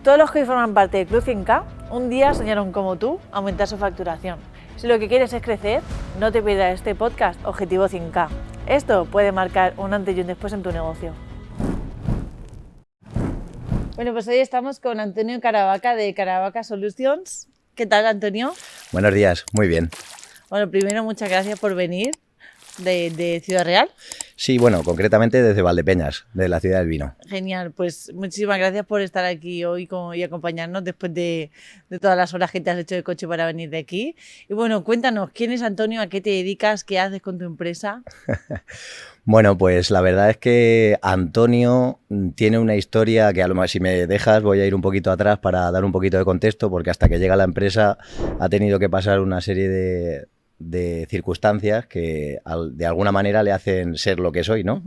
Todos los que hoy forman parte del Club 100K un día soñaron como tú aumentar su facturación. Si lo que quieres es crecer, no te pierdas este podcast Objetivo 100K. Esto puede marcar un antes y un después en tu negocio. Bueno, pues hoy estamos con Antonio Caravaca de Caravaca Solutions. ¿Qué tal, Antonio? Buenos días, muy bien. Bueno, primero muchas gracias por venir de Ciudad Real. Sí, bueno, concretamente desde Valdepeñas, de la ciudad del vino. Genial, pues muchísimas gracias por estar aquí hoy y acompañarnos después de todas las horas que te has hecho de coche para venir de aquí. Y bueno, cuéntanos, ¿quién es Antonio? ¿A qué te dedicas? ¿Qué haces con tu empresa? Bueno, pues la verdad es que Antonio tiene una historia que a lo mejor, si me dejas, voy a ir un poquito atrás para dar un poquito de contexto, porque hasta que llega a la empresa ha tenido que pasar una serie de circunstancias que de alguna manera le hacen ser lo que soy, ¿no?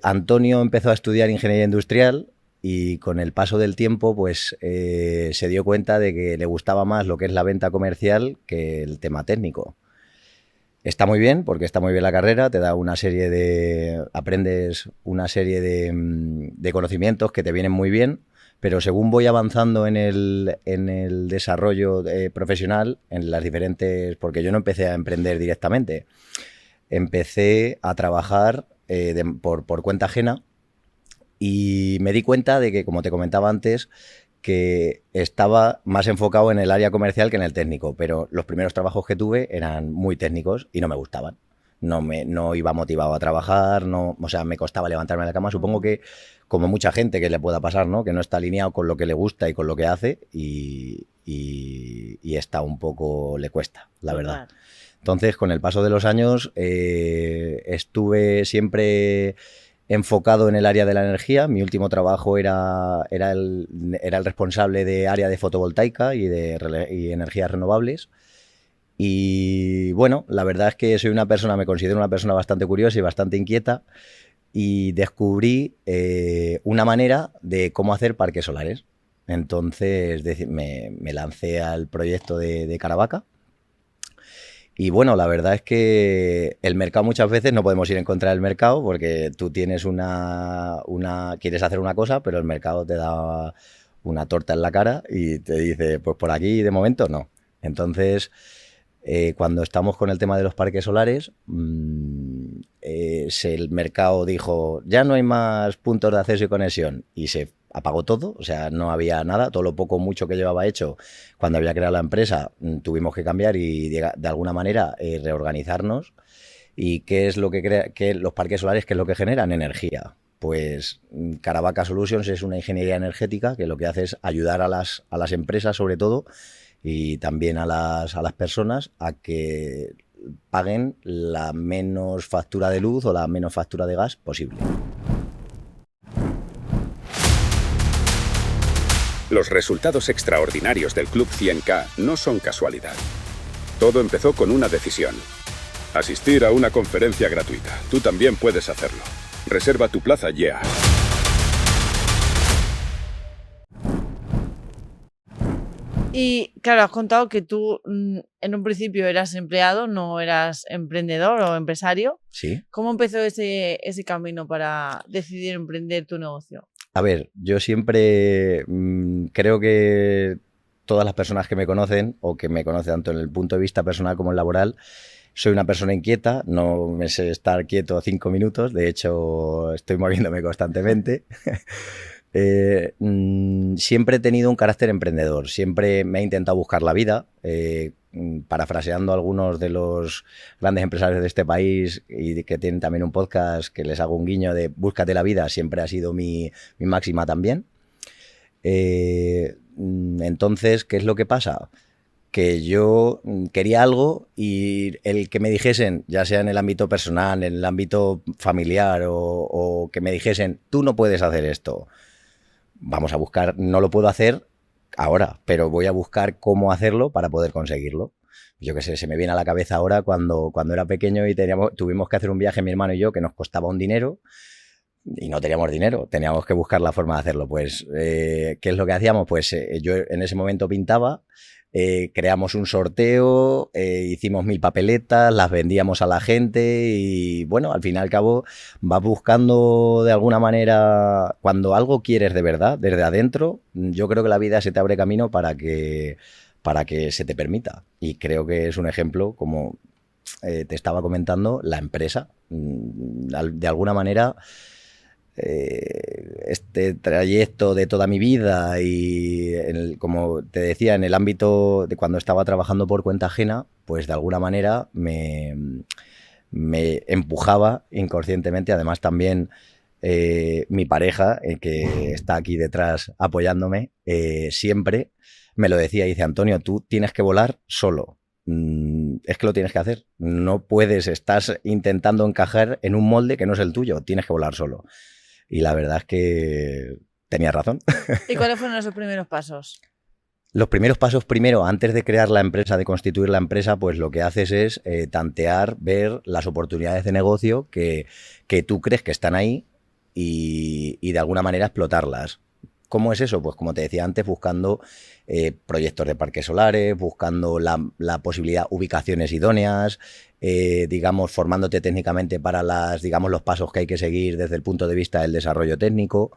Antonio empezó a estudiar ingeniería industrial y con el paso del tiempo pues se dio cuenta de que le gustaba más lo que es la venta comercial que el tema técnico. Está muy bien, porque está muy bien la carrera, te da una serie de... aprendes una serie de conocimientos que te vienen muy bien, pero según voy avanzando en el desarrollo profesional, en las diferentes... porque yo no empecé a emprender directamente, empecé a trabajar por cuenta ajena y me di cuenta de que, como te comentaba antes, que estaba más enfocado en el área comercial que en el técnico, pero los primeros trabajos que tuve eran muy técnicos y no me gustaban. No iba motivado a trabajar, o sea, me costaba levantarme de la cama. Supongo que, como mucha gente que le pueda pasar, ¿no? Que no está alineado con lo que le gusta y con lo que hace y está un poco, le cuesta, la verdad. Entonces, con el paso de los años, estuve siempre enfocado en el área de la energía. Mi último trabajo era el responsable de área de fotovoltaica y energías renovables. Y bueno, la verdad es que me considero una persona bastante curiosa y bastante inquieta y descubrí una manera de cómo hacer parques solares. Entonces me lancé al proyecto de Caravaca. Y bueno, la verdad es que el mercado muchas veces no podemos ir en contra del mercado porque tú tienes quieres hacer una cosa, pero el mercado te da una torta en la cara y te dice, pues por aquí de momento no. Entonces, cuando estamos con el tema de los parques solares, el mercado dijo, ya no hay más puntos de acceso y conexión y se apagó todo, o sea, no había nada, todo lo poco o mucho que llevaba hecho cuando había creado la empresa, tuvimos que cambiar y de alguna manera reorganizarnos. ¿Y qué es lo que los parques solares, qué es lo que generan? Energía. Pues Caravaca Solutions es una ingeniería energética que lo que hace es ayudar a las empresas, sobre todo, y también a las personas a que paguen la menos factura de luz o la menos factura de gas posible. Los resultados extraordinarios del Club 100K no son casualidad. Todo empezó con una decisión. Asistir a una conferencia gratuita. Tú también puedes hacerlo. Reserva tu plaza ya. Y claro, has contado que tú en un principio eras empleado, no eras emprendedor o empresario. Sí. ¿Cómo empezó ese camino para decidir emprender tu negocio? A ver, yo siempre creo que todas las personas que me conocen o que me conocen tanto en el punto de vista personal como en laboral, soy una persona inquieta, no me sé estar quieto 5 minutos, de hecho estoy moviéndome constantemente. Siempre he tenido un carácter emprendedor, siempre me he intentado buscar la vida, parafraseando a algunos de los grandes empresarios de este país y que tienen también un podcast que les hago un guiño de búscate la vida, siempre ha sido mi máxima también. Entonces, ¿qué es lo que pasa? Que yo quería algo y el que me dijesen, ya sea en el ámbito personal, en el ámbito familiar o que me dijesen, tú no puedes hacer esto, vamos a buscar, no lo puedo hacer ahora, pero voy a buscar cómo hacerlo para poder conseguirlo. Yo qué sé, se me viene a la cabeza ahora cuando era pequeño y tuvimos que hacer un viaje, mi hermano y yo, que nos costaba un dinero y no teníamos dinero, teníamos que buscar la forma de hacerlo. Pues, ¿qué es lo que hacíamos? Pues yo en ese momento pintaba, creamos un sorteo, hicimos 1000 papeletas, las vendíamos a la gente y bueno, al fin y al cabo vas buscando de alguna manera, cuando algo quieres de verdad, desde adentro, yo creo que la vida se te abre camino para que se te permita. Y creo que es un ejemplo, como te estaba comentando, la empresa. De alguna manera, este trayecto de toda mi vida y, como te decía, en el ámbito de cuando estaba trabajando por cuenta ajena, pues de alguna manera me empujaba inconscientemente. Además también mi pareja, que está aquí detrás apoyándome, siempre me lo decía, dice: Antonio, tú tienes que volar solo. Es que lo tienes que hacer. No puedes, estás intentando encajar en un molde que no es el tuyo. Tienes que volar solo. Y la verdad es que tenía razón. ¿Y cuáles fueron esos primeros pasos? Los primeros pasos, primero, antes de crear la empresa, de constituir la empresa, pues lo que haces es tantear, ver las oportunidades de negocio que tú crees que están ahí y de alguna manera explotarlas. ¿Cómo es eso? Pues como te decía antes, buscando proyectos de parques solares, buscando la posibilidad, ubicaciones idóneas, digamos, formándote técnicamente para los pasos que hay que seguir desde el punto de vista del desarrollo técnico.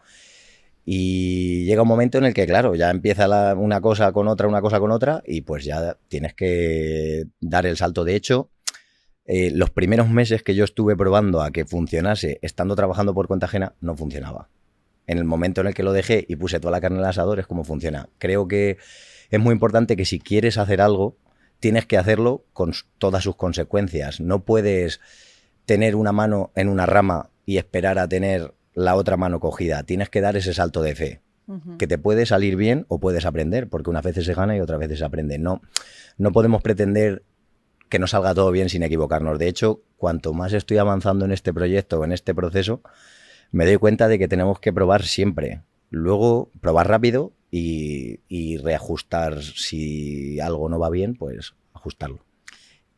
Y llega un momento en el que, claro, ya empieza una cosa con otra y pues ya tienes que dar el salto. De hecho, los primeros meses que yo estuve probando a que funcionase, estando trabajando por cuenta ajena, no funcionaba. En el momento en el que lo dejé y puse toda la carne en el asador es como funciona. Creo que es muy importante que si quieres hacer algo, tienes que hacerlo con todas sus consecuencias. No puedes tener una mano en una rama y esperar a tener la otra mano cogida. Tienes que dar ese salto de fe. Que te puede salir bien o puedes aprender, porque unas veces se gana y otras veces se aprende. No podemos pretender que nos salga todo bien sin equivocarnos. De hecho, cuanto más estoy avanzando en este proyecto o en este proceso, me doy cuenta de que tenemos que probar siempre. Luego, probar rápido y reajustar. Si algo no va bien, pues ajustarlo.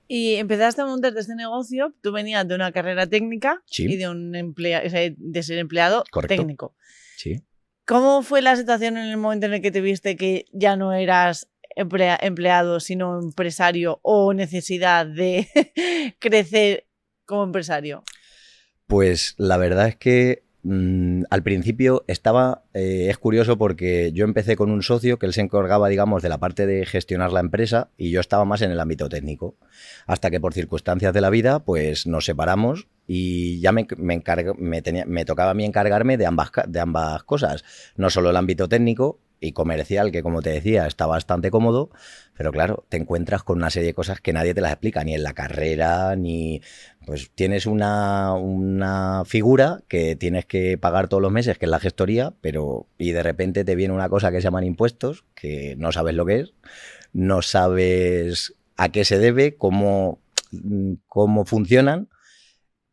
Y empezaste a montar este negocio, tú venías de una carrera técnica Sí. Y de ser empleado Correcto. técnico. Sí. ¿Cómo fue la situación en el momento en el que te viste que ya no eras empleado, sino empresario, o necesidad de crecer como empresario? Pues la verdad es que al principio es curioso porque yo empecé con un socio que él se encargaba, digamos, de la parte de gestionar la empresa y yo estaba más en el ámbito técnico. Hasta que por circunstancias de la vida, pues nos separamos y ya me tocaba a mí encargarme de ambas cosas. No solo el ámbito técnico y comercial, que como te decía, está bastante cómodo, pero claro, te encuentras con una serie de cosas que nadie te las explica, ni en la carrera, ni... Pues tienes una figura que tienes que pagar todos los meses, que es la gestoría, y de repente te viene una cosa que se llaman impuestos, que no sabes lo que es, no sabes a qué se debe, cómo funcionan,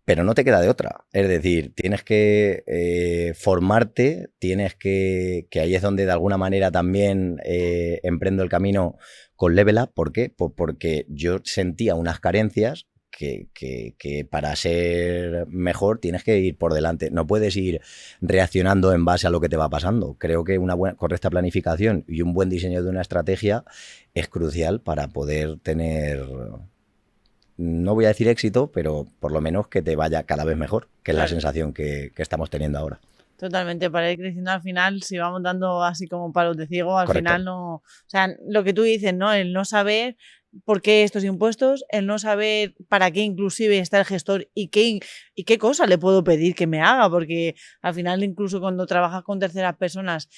pero no te queda de otra. Es decir, tienes que formarte, que ahí es donde de alguna manera también emprendo el camino con Level Up. ¿Por qué? Pues porque yo sentía unas carencias que para ser mejor tienes que ir por delante. No puedes ir reaccionando en base a lo que te va pasando. Creo que una correcta planificación y un buen diseño de una estrategia es crucial para poder tener... No voy a decir éxito, pero por lo menos que te vaya cada vez mejor, que es la sensación que estamos teniendo ahora. Totalmente, para ir creciendo al final, si vamos dando así como palos de ciego, al Correcto. final no... O sea, lo que tú dices, ¿no? El no saber por qué estos impuestos, el no saber para qué inclusive está el gestor y qué cosa le puedo pedir que me haga, porque al final incluso cuando trabajas con terceras personas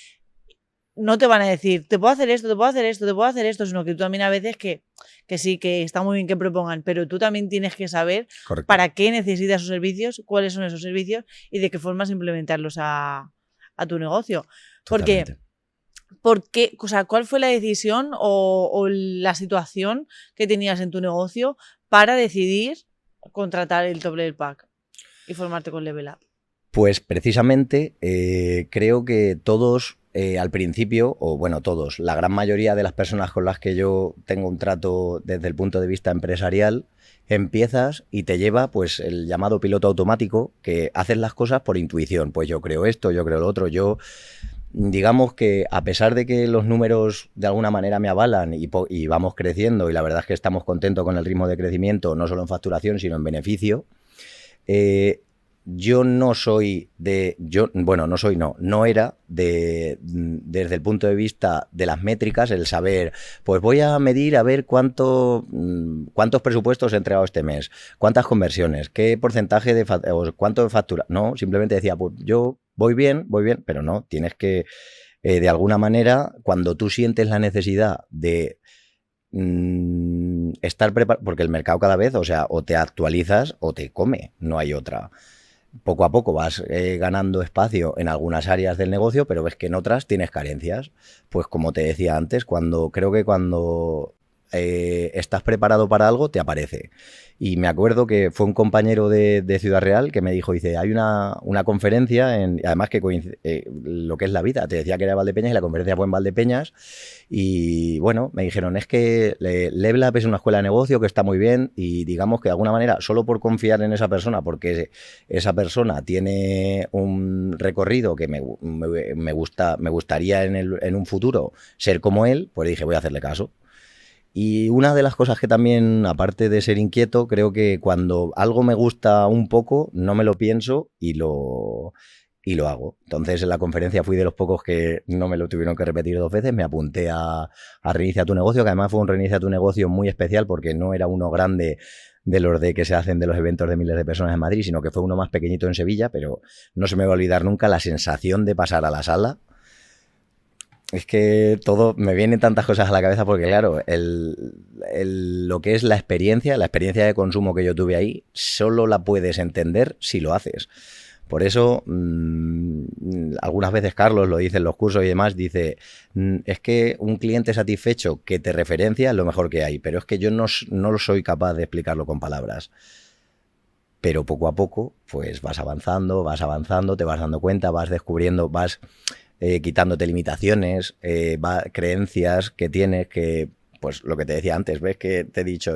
no te van a decir, te puedo hacer esto, te puedo hacer esto, te puedo hacer esto, sino que tú también a veces que sí, que está muy bien que propongan, pero tú también tienes que saber Correcto. para qué necesitas esos servicios, cuáles son esos servicios y de qué formas implementarlos a tu negocio. Totalmente. Porque, o sea, ¿cuál fue la decisión o la situación que tenías en tu negocio para decidir contratar el Top Level Pack y formarte con Level Up? Pues precisamente creo que todos al principio, o bueno, todos, la gran mayoría de las personas con las que yo tengo un trato desde el punto de vista empresarial, empiezas y te lleva pues el llamado piloto automático, que haces las cosas por intuición. Pues yo creo esto, yo creo lo otro, yo digamos que a pesar de que los números de alguna manera me avalan y vamos creciendo, y la verdad es que estamos contentos con el ritmo de crecimiento, no solo en facturación, sino en beneficio, yo no soy de... no era de, desde el punto de vista de las métricas, el saber, pues voy a medir a ver cuántos presupuestos he entregado este mes, cuántas conversiones, qué porcentaje cuánto de factura. No, simplemente decía, pues yo voy bien, pero no, tienes que, de alguna manera, cuando tú sientes la necesidad de estar preparado, porque el mercado cada vez, o te actualizas o te come, no hay otra. Poco a poco vas ganando espacio en algunas áreas del negocio, pero ves que en otras tienes carencias. Pues como te decía antes, cuando estás preparado para algo, te aparece. Y me acuerdo que fue un compañero de Ciudad Real que me dijo, dice, hay una conferencia, además que lo que es la vida, te decía que era Valdepeñas y la conferencia fue en Valdepeñas, y bueno, me dijeron, es que LevLab es una escuela de negocio que está muy bien, y digamos que de alguna manera, solo por confiar en esa persona, porque esa persona tiene un recorrido que me gustaría en un futuro ser como él, pues dije, voy a hacerle caso. Y una de las cosas que también, aparte de ser inquieto, creo que cuando algo me gusta un poco, no me lo pienso y lo hago. Entonces, en la conferencia fui de los pocos que no me lo tuvieron que repetir 2 veces. Me apunté a Reinicia tu negocio, que además fue un Reinicia tu negocio muy especial porque no era uno grande de los que se hacen de los eventos de miles de personas en Madrid, sino que fue uno más pequeñito en Sevilla, pero no se me va a olvidar nunca la sensación de pasar a la sala. Es que me vienen tantas cosas a la cabeza porque, claro, lo que es la experiencia de consumo que yo tuve ahí, solo la puedes entender si lo haces. Por eso, algunas veces Carlos lo dice en los cursos y demás, dice, es que un cliente satisfecho que te referencia es lo mejor que hay, pero es que yo no soy capaz de explicarlo con palabras. Pero poco a poco, pues vas avanzando, te vas dando cuenta, vas descubriendo, vas... quitándote limitaciones, creencias que tienes, que pues lo que te decía antes, ves que te he dicho,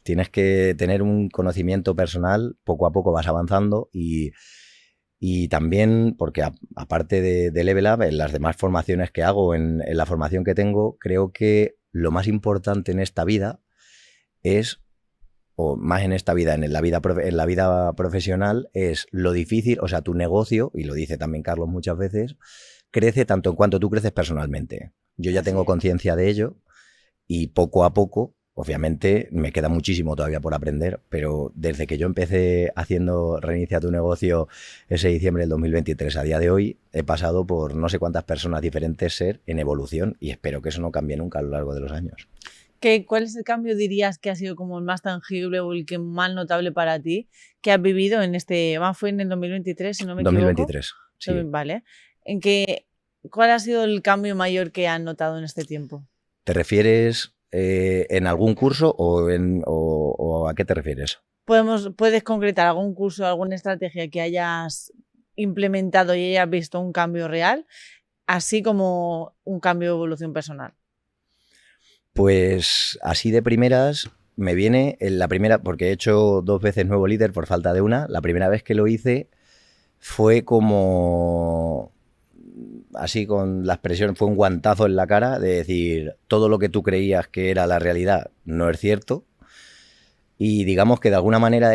tienes que tener un conocimiento personal, poco a poco vas avanzando y también, porque aparte de LevLab, en las demás formaciones que hago, en la formación que tengo, creo que lo más importante en esta vida es, o más en esta vida, en la vida profesional, es lo difícil, o sea, tu negocio, y lo dice también Carlos muchas veces, crece tanto en cuanto tú creces personalmente. Yo ya tengo conciencia de ello y poco a poco, obviamente, me queda muchísimo todavía por aprender, pero desde que yo empecé haciendo Reinicia tu negocio ese diciembre del 2023 a día de hoy, he pasado por no sé cuántas personas diferentes ser en evolución y espero que eso no cambie nunca a lo largo de los años. ¿Cuál es el cambio, dirías, que ha sido como el más tangible o el que más notable para ti que has vivido en fue en el 2023, si no me equivoco? 2023, sí. Vale. ¿Cuál ha sido el cambio mayor que has notado en este tiempo? ¿Te refieres en algún curso o a qué te refieres? ¿Puedes concretar algún curso, alguna estrategia que hayas implementado y hayas visto un cambio real, así como un cambio de evolución personal? Pues así de primeras me viene la primera, porque he hecho 2 veces nuevo líder por falta de una. La primera vez que lo hice fue como, así con la expresión, fue un guantazo en la cara de decir, todo lo que tú creías que era la realidad no es cierto. Y digamos que de alguna manera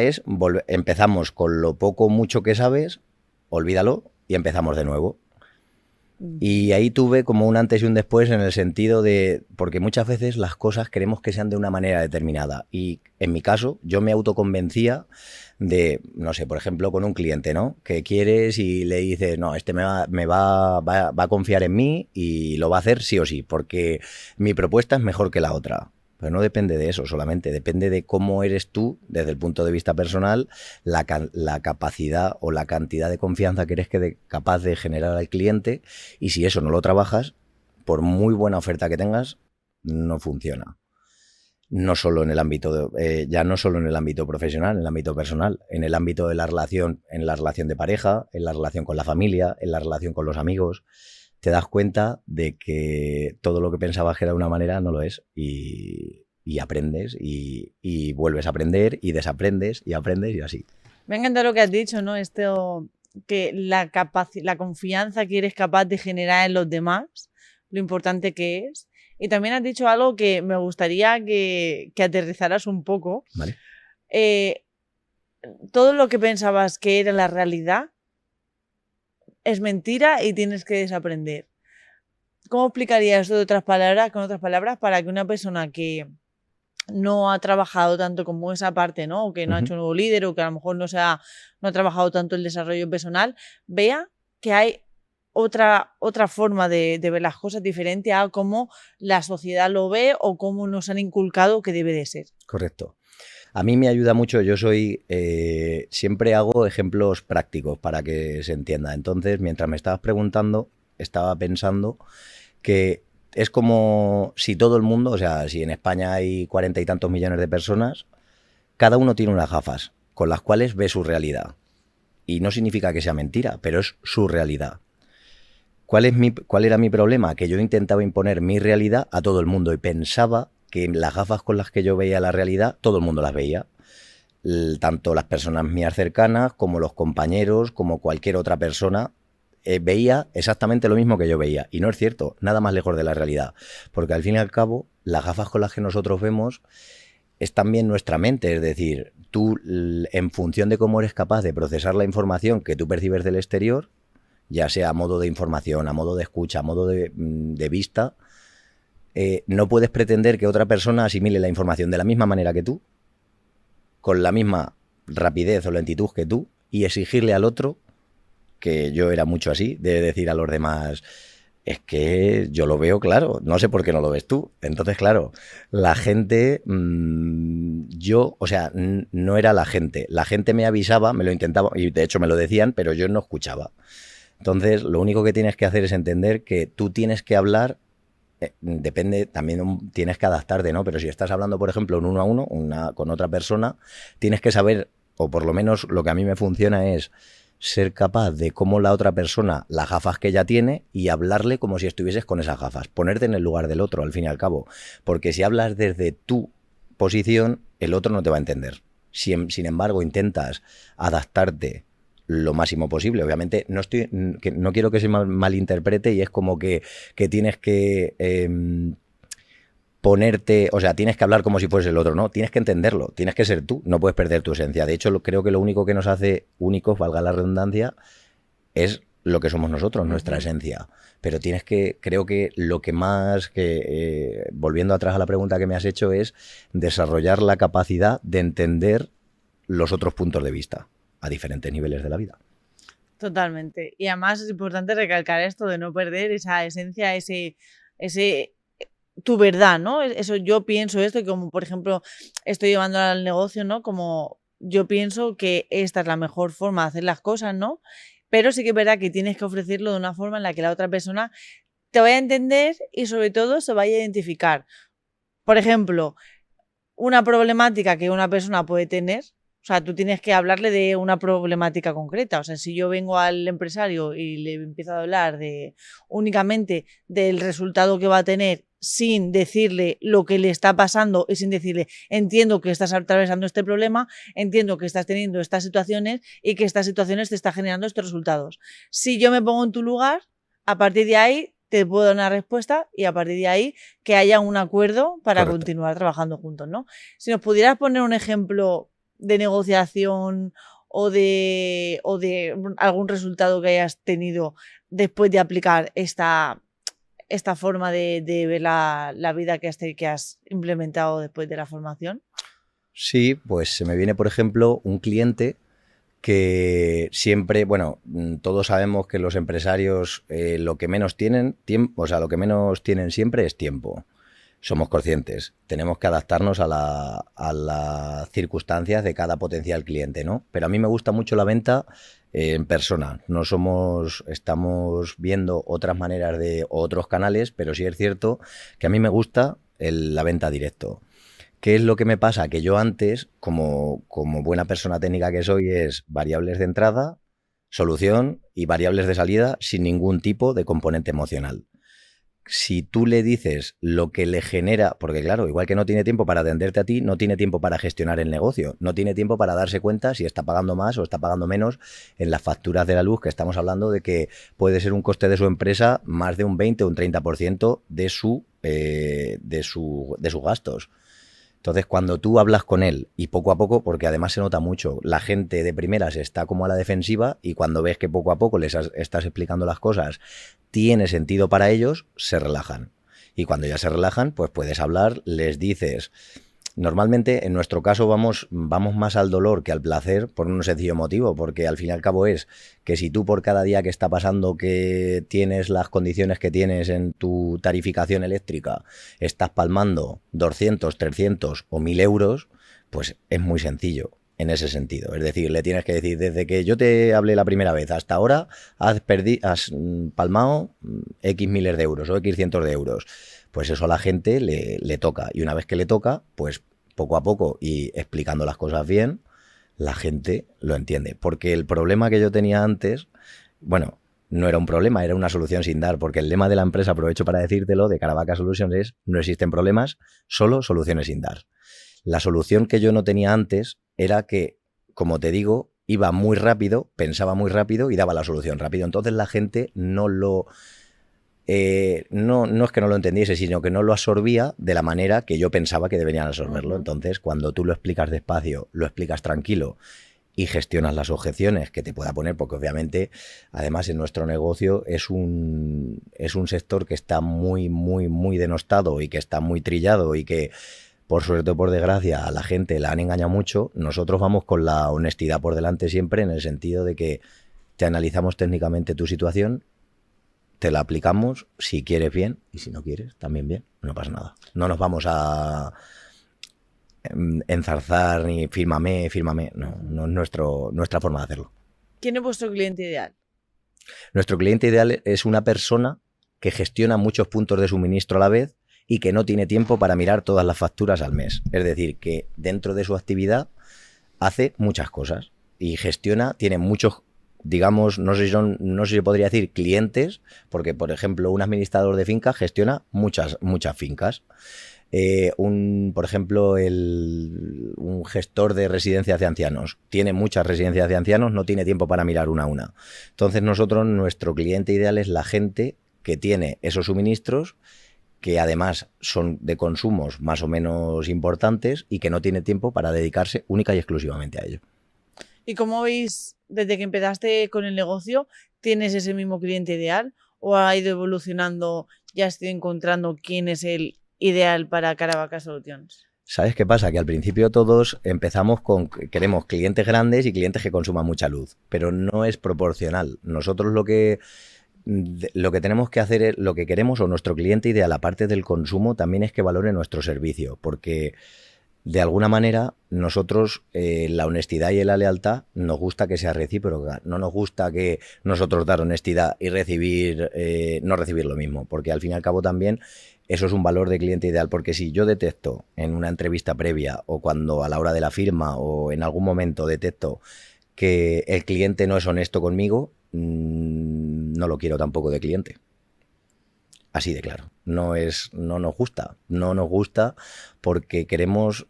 empezamos con lo poco mucho que sabes, olvídalo y empezamos de nuevo. Y ahí tuve como un antes y un después en el sentido de, porque muchas veces las cosas queremos que sean de una manera determinada y en mi caso yo me autoconvencía de, no sé, por ejemplo con un cliente, ¿no? Que quieres y le dices, no, este va a confiar en mí y lo va a hacer sí o sí, porque mi propuesta es mejor que la otra. Pero no depende de eso solamente, depende de cómo eres tú, desde el punto de vista personal, la capacidad o la cantidad de confianza que eres capaz de generar al cliente, y si eso no lo trabajas, por muy buena oferta que tengas, no funciona. No solo en el ámbito, ya no solo en el ámbito profesional, en el ámbito personal, en el ámbito de la relación, en la relación de pareja, en la relación con la familia, en la relación con los amigos. Te das cuenta de que todo lo que pensabas que era de una manera no lo es y aprendes y vuelves a aprender y desaprendes y aprendes y así. Me encanta lo que has dicho, ¿no? que la confianza que eres capaz de generar en los demás, lo importante que es. Y también has dicho algo que me gustaría que aterrizaras un poco. ¿Vale? Todo lo que pensabas que era la realidad es mentira y tienes que desaprender. ¿Cómo explicarías esto con otras palabras, para que una persona que no ha trabajado tanto como esa parte, ¿no? O que no ha hecho un nuevo líder, o que a lo mejor no ha trabajado tanto el desarrollo personal, vea que hay otra forma de ver las cosas diferente a cómo la sociedad lo ve o cómo nos han inculcado que debe de ser? Correcto. A mí me ayuda mucho, siempre hago ejemplos prácticos para que se entienda. Entonces, mientras me estabas preguntando, estaba pensando que es como si todo el mundo, o sea, si en España hay 40 y tantos millones de personas, cada uno tiene unas gafas con las cuales ve su realidad. Y no significa que sea mentira, pero es su realidad. ¿Cuál era mi problema? Que yo intentaba imponer mi realidad a todo el mundo y pensaba que las gafas con las que yo veía la realidad, todo el mundo las veía. Tanto las personas mías cercanas, como los compañeros, como cualquier otra persona, veía exactamente lo mismo que yo veía. Y no es cierto, nada más lejos de la realidad. Porque al fin y al cabo, las gafas con las que nosotros vemos es también nuestra mente. Es decir, tú, en función de cómo eres capaz de procesar la información que tú percibes del exterior, ya sea a modo de información, a modo de escucha, a modo de vista, no puedes pretender que otra persona asimile la información de la misma manera que tú, con la misma rapidez o lentitud que tú, y exigirle al otro, que yo era mucho así, de decir a los demás, es que yo lo veo claro, no sé por qué no lo ves tú. Entonces, claro, la gente, no era la gente me avisaba, me lo intentaba, y de hecho me lo decían, pero yo no escuchaba. Entonces, lo único que tienes que hacer es entender que tú tienes que hablar, depende, también tienes que adaptarte, ¿no? Pero si estás hablando, por ejemplo, en 1 a 1, con otra persona, tienes que saber, o por lo menos lo que a mí me funciona es ser capaz de cómo la otra persona, las gafas que ella tiene, y hablarle como si estuvieses con esas gafas, ponerte en el lugar del otro, al fin y al cabo, porque si hablas desde tu posición, el otro no te va a entender. Sin embargo, intentas adaptarte lo máximo posible. Obviamente no quiero que se malinterprete, y es como que tienes que ponerte, o sea, tienes que hablar como si fuese el otro, ¿no? Tienes que entenderlo, tienes que ser tú, no puedes perder tu esencia. De hecho, creo que lo único que nos hace únicos, valga la redundancia, es lo que somos nosotros, nuestra esencia. Pero creo que lo que más, volviendo atrás a la pregunta que me has hecho, es desarrollar la capacidad de entender los otros puntos de vista a diferentes niveles de la vida. Totalmente. Y además es importante recalcar esto de no perder esa esencia, ese tu verdad, ¿no? Eso, yo pienso esto, y como por ejemplo estoy llevando al negocio, ¿no? Como yo pienso que esta es la mejor forma de hacer las cosas, ¿no? Pero sí que es verdad que tienes que ofrecerlo de una forma en la que la otra persona te vaya a entender y sobre todo se vaya a identificar. Por ejemplo, una problemática que una persona puede tener, o sea, tú tienes que hablarle de una problemática concreta. O sea, si yo vengo al empresario y le empiezo a hablar únicamente del resultado que va a tener, sin decirle lo que le está pasando y sin decirle, entiendo que estás atravesando este problema, entiendo que estás teniendo estas situaciones y que estas situaciones te están generando estos resultados. Si yo me pongo en tu lugar, a partir de ahí te puedo dar una respuesta y a partir de ahí que haya un acuerdo para Correcto. continuar trabajando juntos, ¿no? Si nos pudieras poner un ejemplo de negociación o de algún resultado que hayas tenido después de aplicar esta forma de ver la vida que has implementado después de la formación. Sí, pues se me viene, por ejemplo, un cliente que siempre, bueno, todos sabemos que los empresarios lo que menos tienen siempre es tiempo. Somos conscientes, tenemos que adaptarnos a las circunstancias de cada potencial cliente, ¿no? Pero a mí me gusta mucho la venta en persona. Estamos viendo otras maneras otros canales, pero sí es cierto que a mí me gusta la venta directo. ¿Qué es lo que me pasa? Que yo antes, como buena persona técnica que soy, es variables de entrada, solución y variables de salida sin ningún tipo de componente emocional. si tú le dices lo que le genera, porque claro, igual que no tiene tiempo para atenderte a ti, no tiene tiempo para gestionar el negocio, no tiene tiempo para darse cuenta si está pagando más o está pagando menos en las facturas de la luz, que estamos hablando de que puede ser un coste de su empresa más de un 20 o un 30% de sus gastos. Entonces, cuando tú hablas con él y poco a poco, porque además se nota mucho, la gente de primeras está como a la defensiva y cuando ves que poco a poco les estás explicando las cosas, tiene sentido para ellos, se relajan. Y cuando ya se relajan, pues puedes hablar, les dices... Normalmente, en nuestro caso, vamos más al dolor que al placer por un sencillo motivo, porque al fin y al cabo es que si tú por cada día que está pasando que tienes las condiciones que tienes en tu tarificación eléctrica, estás palmando 200, 300 o 1.000 euros, pues es muy sencillo en ese sentido. Es decir, le tienes que decir, desde que yo te hablé la primera vez hasta ahora, has palmado X miles de euros o X cientos de euros. Pues eso a la gente le toca. Y una vez que le toca, pues poco a poco y explicando las cosas bien, la gente lo entiende. Porque el problema que yo tenía antes, bueno, no era un problema, era una solución sin dar. Porque el lema de la empresa, aprovecho para decírtelo, de Caravaca Solutions es: no existen problemas, solo soluciones sin dar. La solución que yo no tenía antes era que, como te digo, iba muy rápido, pensaba muy rápido y daba la solución rápido. Entonces la gente no lo... no es que no lo entendiese, sino que no lo absorbía de la manera que yo pensaba que deberían absorberlo. Entonces, cuando tú lo explicas despacio, lo explicas tranquilo y gestionas las objeciones que te pueda poner, porque obviamente, además, en nuestro negocio es un sector que está muy, muy, muy denostado y que está muy trillado y que, por suerte o por desgracia, a la gente la han engañado mucho. Nosotros vamos con la honestidad por delante siempre, en el sentido de que te analizamos técnicamente tu situación, te la aplicamos, si quieres bien, y si no quieres, también bien, no pasa nada. No nos vamos a enzarzar ni fírmame, no es nuestra forma de hacerlo. ¿Quién es vuestro cliente ideal? Nuestro cliente ideal es una persona que gestiona muchos puntos de suministro a la vez y que no tiene tiempo para mirar todas las facturas al mes. Es decir, que dentro de su actividad hace muchas cosas y gestiona, tiene muchos, digamos, no sé si podría decir clientes, porque, por ejemplo, un administrador de finca gestiona muchas fincas. Por ejemplo, un gestor de residencias de ancianos tiene muchas residencias de ancianos, no tiene tiempo para mirar una a una. Entonces, nuestro cliente ideal es la gente que tiene esos suministros, que además son de consumos más o menos importantes y que no tiene tiempo para dedicarse única y exclusivamente a ello. ¿Y cómo veis, desde que empezaste con el negocio, tienes ese mismo cliente ideal o ha ido evolucionando, ya has ido encontrando quién es el ideal para Caravaca Solutions? ¿Sabes qué pasa? Que al principio todos empezamos queremos clientes grandes y clientes que consuman mucha luz, pero no es proporcional. Nosotros lo que tenemos que hacer es, lo que queremos, o nuestro cliente ideal, aparte del consumo, también es que valore nuestro servicio, porque de alguna manera nosotros, la honestidad y la lealtad nos gusta que sea recíproca. No nos gusta que nosotros dar honestidad y no recibir lo mismo, porque al fin y al cabo también eso es un valor de cliente ideal. Porque si yo detecto en una entrevista previa o cuando a la hora de la firma o en algún momento detecto que el cliente no es honesto conmigo, no lo quiero tampoco de cliente. Así de claro. No nos gusta porque queremos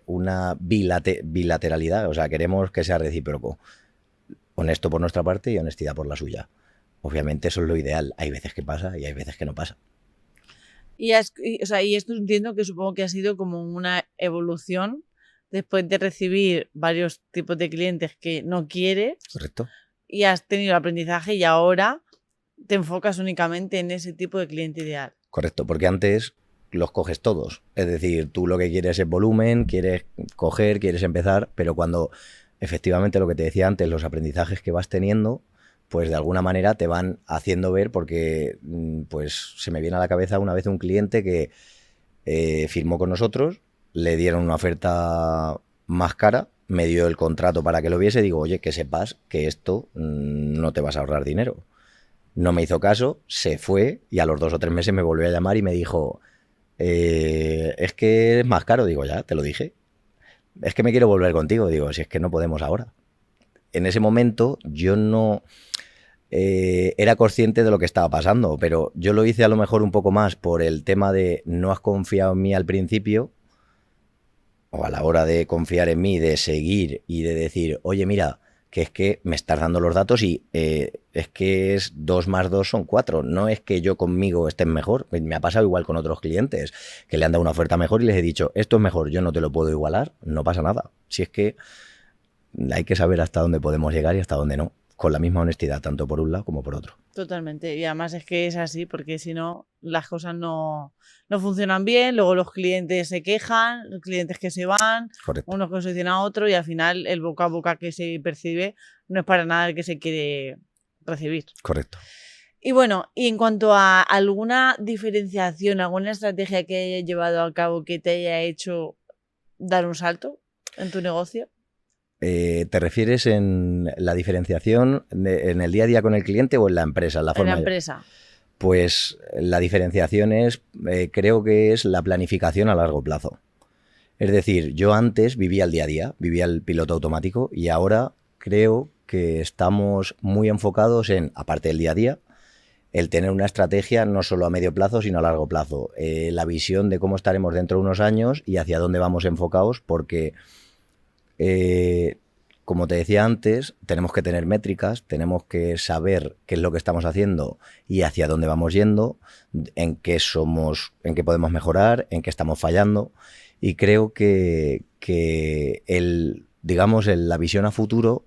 una bilateralidad, o sea, queremos que sea recíproco. Honesto por nuestra parte y honestidad por la suya. Obviamente eso es lo ideal. Hay veces que pasa y hay veces que no pasa. Y esto entiendo que supongo que ha sido como una evolución después de recibir varios tipos de clientes que no quieres. Correcto. Y has tenido el aprendizaje y ahora te enfocas únicamente en ese tipo de cliente ideal. Correcto, porque antes los coges todos. Es decir, tú lo que quieres es volumen, quieres coger, quieres empezar, pero cuando efectivamente lo que te decía antes, los aprendizajes que vas teniendo, pues de alguna manera te van haciendo ver, porque pues se me viene a la cabeza una vez un cliente que firmó con nosotros, le dieron una oferta más cara, me dio el contrato para que lo viese, digo, oye, que sepas que esto no te vas a ahorrar dinero. No me hizo caso, se fue y a los 2 o 3 meses me volvió a llamar y me dijo, es que es más caro. Digo, ya, te lo dije. Es que me quiero volver contigo. Digo, si es que no podemos ahora. En ese momento yo no... era consciente de lo que estaba pasando, pero yo lo hice a lo mejor un poco más por el tema de no has confiado en mí al principio, o a la hora de confiar en mí, de seguir y de decir, oye, mira, que es que me estás dando los datos y es que es 2 más 2 son 4. No es que yo conmigo esté mejor. Me ha pasado igual con otros clientes que le han dado una oferta mejor y les he dicho, esto es mejor, yo no te lo puedo igualar, no pasa nada. Si es que hay que saber hasta dónde podemos llegar y hasta dónde no, con la misma honestidad, tanto por un lado como por otro. Totalmente. Y además es que es así, porque si no, las cosas no funcionan bien, luego los clientes se quejan, los clientes que se van, Correcto. unos que solucionan a otro y al final el boca a boca que se percibe no es para nada el que se quiere recibir. Correcto. Y bueno, y en cuanto a alguna diferenciación, alguna estrategia que hayas llevado a cabo que te haya hecho dar un salto en tu negocio. ¿Te refieres en la diferenciación en el día a día con el cliente o en la empresa? En la empresa. Pues la diferenciación es, creo que es la planificación a largo plazo. Es decir, yo antes vivía el día a día, vivía el piloto automático y ahora creo que estamos muy enfocados en, aparte del día a día, el tener una estrategia no solo a medio plazo, sino a largo plazo. La visión de cómo estaremos dentro de unos años y hacia dónde vamos enfocados, porque como te decía antes, tenemos que tener métricas, tenemos que saber qué es lo que estamos haciendo y hacia dónde vamos yendo, en qué somos, en qué podemos mejorar, en qué estamos fallando. Y creo que la visión a futuro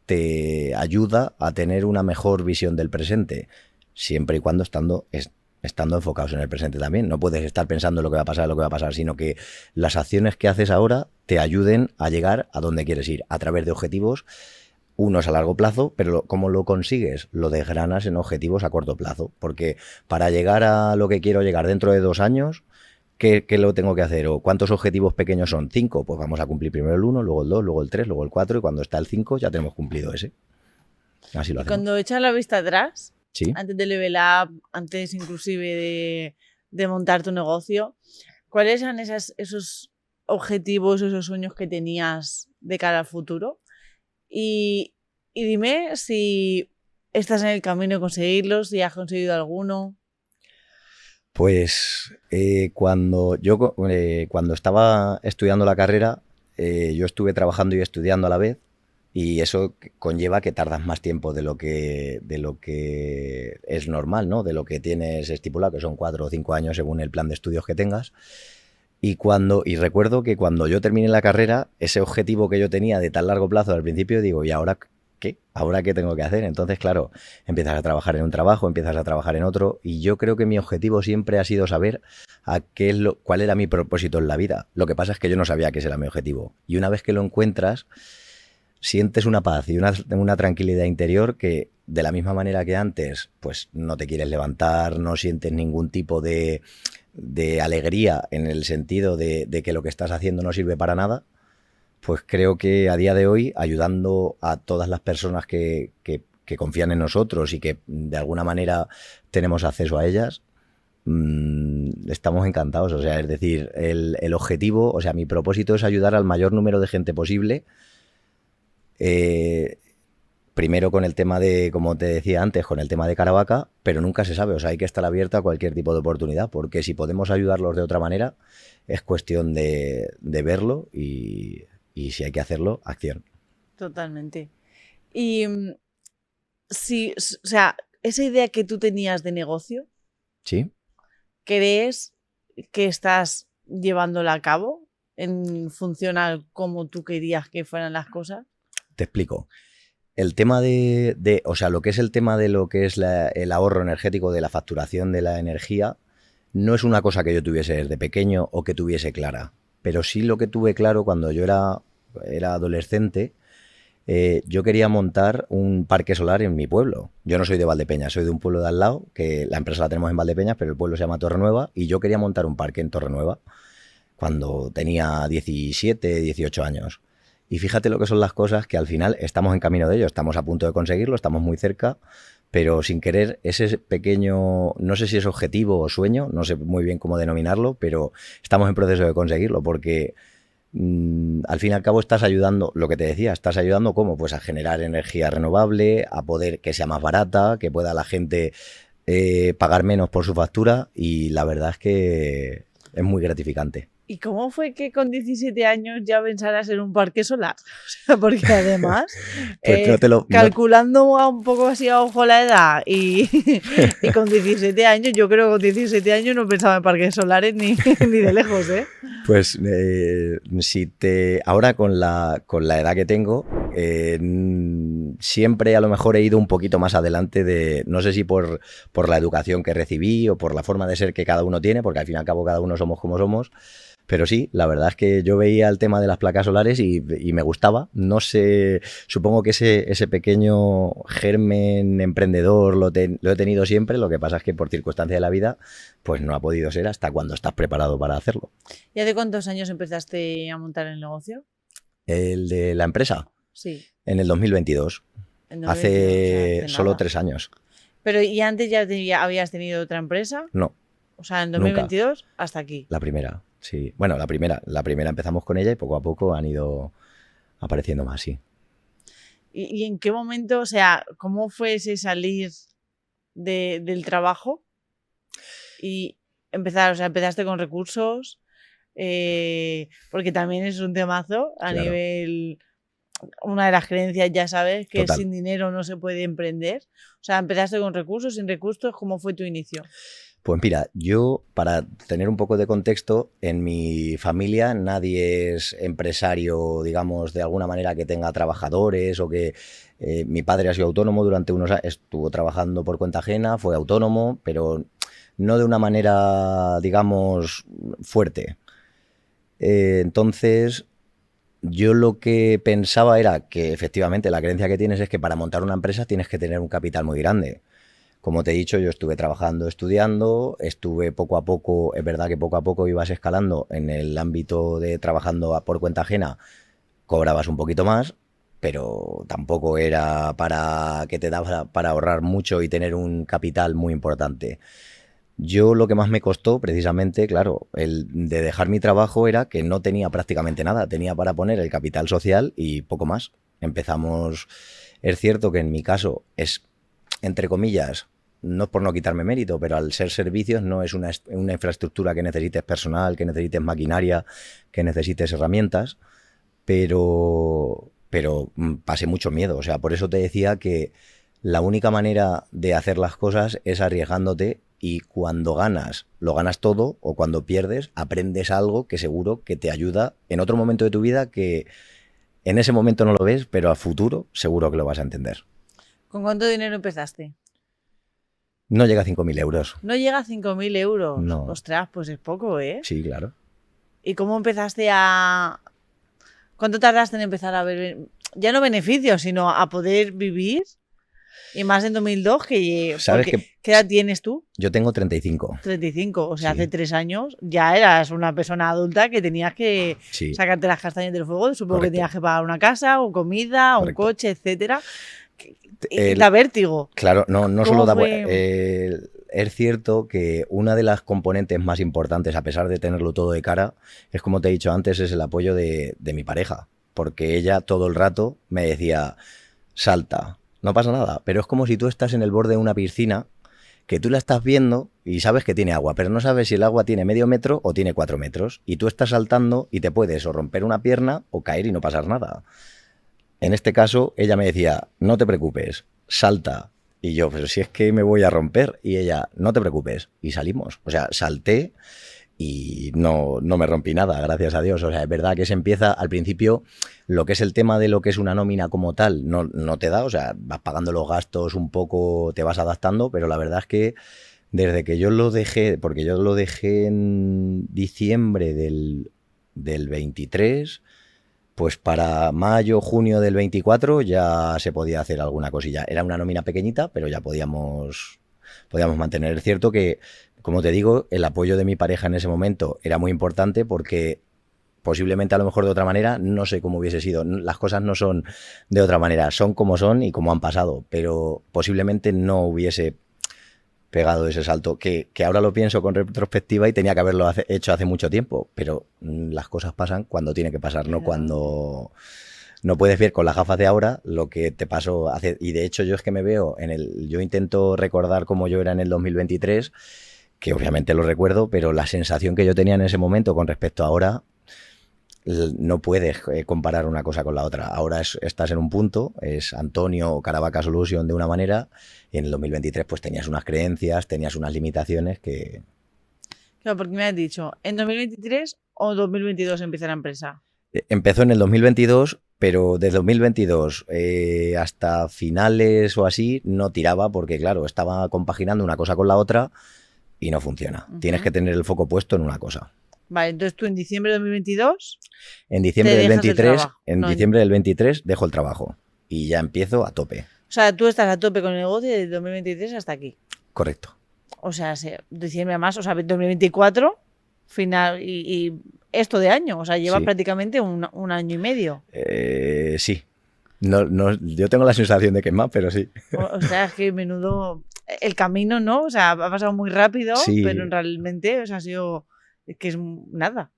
te ayuda a tener una mejor visión del presente, siempre y cuando estando enfocados en el presente también. No puedes estar pensando lo que va a pasar, sino que las acciones que haces ahora te ayuden a llegar a donde quieres ir, a través de objetivos, unos a largo plazo, pero ¿cómo lo consigues? Lo desgranas en objetivos a corto plazo, porque para llegar a lo que quiero llegar dentro de 2 años, ¿qué lo tengo que hacer? ¿O cuántos objetivos pequeños son? 5, pues vamos a cumplir primero el 1, luego el 2, luego el 3, luego el 4, y cuando está el 5 ya tenemos cumplido ese. Así lo hacemos. Cuando echas la vista atrás, ¿sí? Antes de Level Up, antes inclusive de montar tu negocio, ¿cuáles eran esos objetivos, esos sueños que tenías de cara al futuro? Y dime si estás en el camino de conseguirlos, si has conseguido alguno. Pues cuando estaba estudiando la carrera, yo estuve trabajando y estudiando a la vez, y eso conlleva que tardas más tiempo de lo que es normal, ¿no? De lo que tienes estipulado, que son 4 o 5 años según el plan de estudios que tengas. Y recuerdo que cuando yo terminé la carrera, ese objetivo que yo tenía de tan largo plazo al principio, digo, ¿y ahora qué? ¿Ahora qué tengo que hacer? Entonces, claro, empiezas a trabajar en un trabajo, empiezas a trabajar en otro, y yo creo que mi objetivo siempre ha sido saber cuál era mi propósito en la vida. Lo que pasa es que yo no sabía que ese era mi objetivo. Y una vez que lo encuentras, sientes una paz y una tranquilidad interior que, de la misma manera que antes, pues no te quieres levantar, no sientes ningún tipo de alegría en el sentido de que lo que estás haciendo no sirve para nada, pues creo que a día de hoy, ayudando a todas las personas que confían en nosotros y que de alguna manera tenemos acceso a ellas, estamos encantados. O sea, es decir, el objetivo, o sea, mi propósito es ayudar al mayor número de gente posible. Primero con el tema de, como te decía antes, con el tema de Caravaca, pero nunca se sabe, o sea, hay que estar abierto a cualquier tipo de oportunidad, porque si podemos ayudarlos de otra manera, es cuestión de verlo y si hay que hacerlo, acción. Totalmente. Y si, o sea, esa idea que tú tenías de negocio, ¿sí? ¿Crees que estás llevándola a cabo en función a cómo tú querías que fueran las cosas? Te explico. El tema o sea, lo que es el tema de lo que es el ahorro energético, de la facturación de la energía, no es una cosa que yo tuviese desde pequeño o que tuviese clara, pero sí lo que tuve claro cuando yo era adolescente. Yo quería montar un parque solar en mi pueblo. Yo no soy de Valdepeñas, soy de un pueblo de al lado, que la empresa la tenemos en Valdepeñas, pero el pueblo se llama Torrenueva, y yo quería montar un parque en Torrenueva cuando tenía 17, 18 años. Y fíjate lo que son las cosas, que al final estamos en camino de ello, estamos a punto de conseguirlo, estamos muy cerca, pero sin querer ese pequeño, no sé si es objetivo o sueño, no sé muy bien cómo denominarlo, pero estamos en proceso de conseguirlo, porque al fin y al cabo estás ayudando, lo que te decía, estás ayudando ¿cómo? Pues a generar energía renovable, a poder que sea más barata, que pueda la gente pagar menos por su factura, y la verdad es que es muy gratificante. ¿Y cómo fue que con 17 años ya pensaras en un parque solar? O sea, porque además, Pues calculando un poco así a ojo la edad y con 17 años, yo creo que con 17 años no pensaba en parques solares ni de lejos, ¿eh? Pues ahora con la edad que tengo, siempre a lo mejor he ido un poquito más adelante no sé si por la educación que recibí o por la forma de ser que cada uno tiene, porque al fin y al cabo cada uno somos como somos. Pero sí, la verdad es que yo veía el tema de las placas solares y me gustaba. No sé, supongo que ese pequeño germen emprendedor lo he tenido siempre. Lo que pasa es que por circunstancias de la vida, pues no ha podido ser hasta cuando estás preparado para hacerlo. ¿Y hace cuántos años empezaste a montar el negocio? El de la empresa. Sí. En el 2022. Hace solo 3 años. Pero ¿y antes ya habías tenido otra empresa? No. O sea, en 2022 nunca. Hasta aquí. La primera. Sí, bueno, la primera empezamos con ella y poco a poco han ido apareciendo más, sí. ¿Y en qué momento, o sea, cómo fue ese salir del trabajo y empezar, o sea, empezaste con recursos? Porque también es un temazo a nivel, una de las creencias, ya sabes, que sin dinero no se puede emprender. O sea, empezaste con recursos, sin recursos, ¿cómo fue tu inicio? Pues mira, yo, para tener un poco de contexto, en mi familia nadie es empresario, digamos, de alguna manera que tenga trabajadores o que... mi padre ha sido autónomo durante unos años, estuvo trabajando por cuenta ajena, fue autónomo, pero no de una manera, digamos, fuerte. Entonces, yo lo que pensaba era que efectivamente la creencia que tienes es que para montar una empresa tienes que tener un capital muy grande. Como te he dicho, yo estuve trabajando, estudiando, estuve poco a poco, es verdad que poco a poco ibas escalando en el ámbito de trabajando por cuenta ajena, cobrabas un poquito más, pero tampoco era para que te daba para ahorrar mucho y tener un capital muy importante. Yo lo que más me costó, precisamente, claro, el de dejar mi trabajo era que no tenía prácticamente nada, tenía para poner el capital social y poco más. Empezamos, es cierto que en mi caso es, entre comillas, no por no quitarme mérito, pero al ser servicios no es una infraestructura que necesites personal, que necesites maquinaria, que necesites herramientas, pero pasé mucho miedo. O sea, por eso te decía que la única manera de hacer las cosas es arriesgándote, y cuando ganas, lo ganas todo, o cuando pierdes, aprendes algo que seguro que te ayuda en otro momento de tu vida que en ese momento no lo ves, pero a futuro seguro que lo vas a entender. ¿Con cuánto dinero empezaste? No llega a 5.000 euros. ¿No llega a 5.000 euros? No. Ostras, pues es poco, ¿eh? Sí, claro. ¿Y cómo empezaste a...? ¿Cuánto tardaste en empezar a ver, ya no beneficios, sino a poder vivir? Y más en 2002, que... ¿Sabes ¿Qué edad tienes tú? Yo tengo 35. 35, o sea, Sí. Hace 3 años ya eras una persona adulta que tenías que sacarte las castañas del fuego. Supongo que tenías que pagar una casa, o comida, un coche, etcétera. Da vértigo. Claro, no solo da... es cierto que una de las componentes más importantes, a pesar de tenerlo todo de cara, es, como te he dicho antes, es el apoyo de mi pareja. Porque ella todo el rato me decía, salta, no pasa nada. Pero es como si tú estás en el borde de una piscina, que tú la estás viendo y sabes que tiene agua, pero no sabes si el agua tiene medio metro o tiene 4 metros. Y tú estás saltando y te puedes o romper una pierna o caer y no pasar nada. En este caso, ella me decía, no te preocupes, salta. Y yo, pero si es que me voy a romper. Y ella, no te preocupes. Y salimos. O sea, salté y no me rompí nada, gracias a Dios. O sea, es verdad que se empieza al principio, lo que es el tema de lo que es una nómina como tal, no te da. O sea, vas pagando los gastos un poco, te vas adaptando, pero la verdad es que desde que yo lo dejé, porque yo lo dejé en diciembre del 23... pues para mayo, junio del 24 ya se podía hacer alguna cosilla. Era una nómina pequeñita, pero ya podíamos mantener. Es cierto que, como te digo, el apoyo de mi pareja en ese momento era muy importante, porque posiblemente a lo mejor de otra manera, no sé cómo hubiese sido. Las cosas no son de otra manera, son como son y como han pasado, pero posiblemente no hubiese pegado ese salto, que ahora lo pienso con retrospectiva y tenía que haberlo hecho hace mucho tiempo, pero las cosas pasan cuando tiene que pasar, no cuando... No puedes ver con las gafas de ahora lo que te pasó hace... Y de hecho yo es que me veo yo intento recordar cómo yo era en el 2023, que obviamente lo recuerdo, pero la sensación que yo tenía en ese momento con respecto a ahora, no puedes comparar una cosa con la otra. Ahora estás en un punto, es Antonio o Caravaca Solution de una manera, y en el 2023 pues tenías unas creencias, tenías unas limitaciones que... Claro, porque me has dicho, ¿en 2023 o 2022 empieza la empresa? Empezó en el 2022, pero desde 2022 hasta finales o así no tiraba porque, claro, estaba compaginando una cosa con la otra y no funciona. Tienes que tener el foco puesto en una cosa. Vale, entonces tú en diciembre de 2022... En diciembre del 23, diciembre del 23 dejo el trabajo y ya empiezo a tope. O sea, tú estás a tope con el negocio desde 2023 hasta aquí. Correcto. O sea, diciembre más, o sea, 2024, final y esto de año. O sea, lleva prácticamente un año y medio. Sí. No, yo tengo la sensación de que es más, pero sí. O sea, es que menudo... El camino, ¿no? O sea, ha pasado muy rápido, pero realmente, o sea, ha sido... Es que es nada.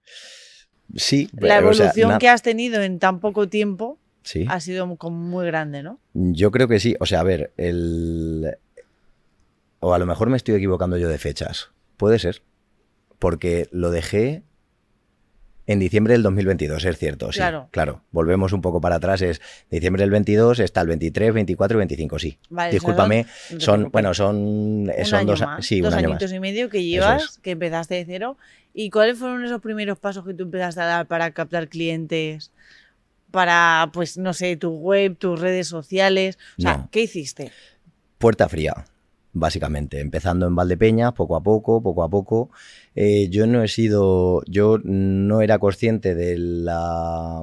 Sí. La evolución que has tenido en tan poco tiempo sí. ha sido como muy grande, ¿no? Yo creo que sí. O sea, a ver, o a lo mejor me estoy equivocando yo de fechas. Puede ser. Porque lo dejé en diciembre del 2022, es cierto, sí. Claro. Volvemos un poco para atrás, es diciembre del 22, está el 23, 24 y 25, sí. Vale, discúlpame, son 2 añitos y medio que llevas, que empezaste de cero. ¿Y cuáles fueron esos primeros pasos que tú empezaste a dar para captar clientes? Para, pues, no sé, tu web, tus redes sociales. O sea, ¿qué hiciste? Puerta fría. Básicamente, empezando en Valdepeñas, poco a poco. Yo no era consciente de la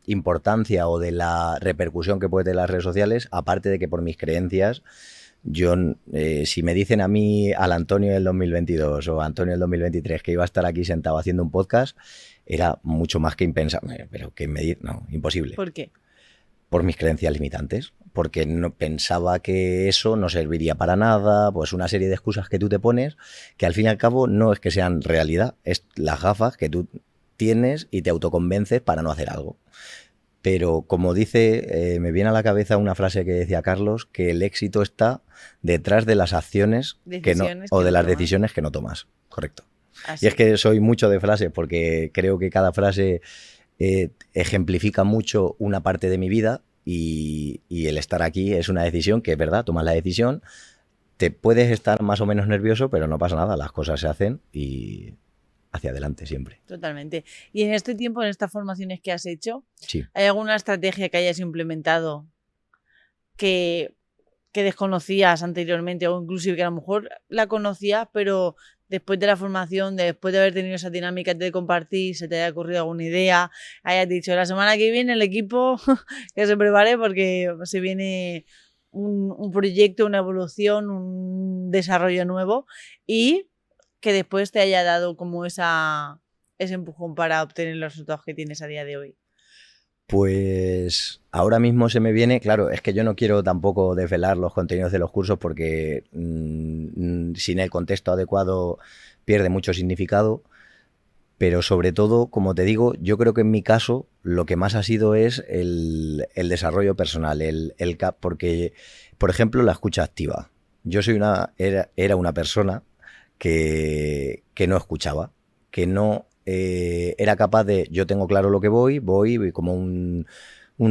importancia o de la repercusión que puede tener las redes sociales, aparte de que por mis creencias, si me dicen a mí, al Antonio del 2022 o Antonio del 2023, que iba a estar aquí sentado haciendo un podcast, era mucho más que impensable, pero imposible. ¿Por qué? Por mis creencias limitantes, porque no pensaba que eso no serviría para nada, pues una serie de excusas que tú te pones, que al fin y al cabo no es que sean realidad, es las gafas que tú tienes y te autoconvences para no hacer algo. Pero como dice, me viene a la cabeza una frase que decía Carlos, que el éxito está detrás de las acciones las decisiones que no tomas. Correcto. Así. Y es que soy mucho de frases, porque creo que cada frase... ejemplifica mucho una parte de mi vida y el estar aquí es una decisión que es verdad, tomas la decisión, te puedes estar más o menos nervioso, pero no pasa nada, las cosas se hacen y hacia adelante siempre. Totalmente. Y en este tiempo, en estas formaciones que has hecho, sí. ¿hay alguna estrategia que hayas implementado que desconocías anteriormente o inclusive que a lo mejor la conocías, pero después de la formación, después de haber tenido esa dinámica de compartir, se te haya ocurrido alguna idea, hayas dicho, la semana que viene el equipo que se prepare porque se viene un proyecto, una evolución, un desarrollo nuevo y que después te haya dado como ese empujón para obtener los resultados que tienes a día de hoy? Pues ahora mismo se me viene, claro, es que yo no quiero tampoco desvelar los contenidos de los cursos porque sin el contexto adecuado pierde mucho significado, pero sobre todo, como te digo, yo creo que en mi caso lo que más ha sido es el desarrollo personal, porque, por ejemplo, la escucha activa. Yo era una persona que no escuchaba, que no... era capaz de, yo tengo claro lo que voy como un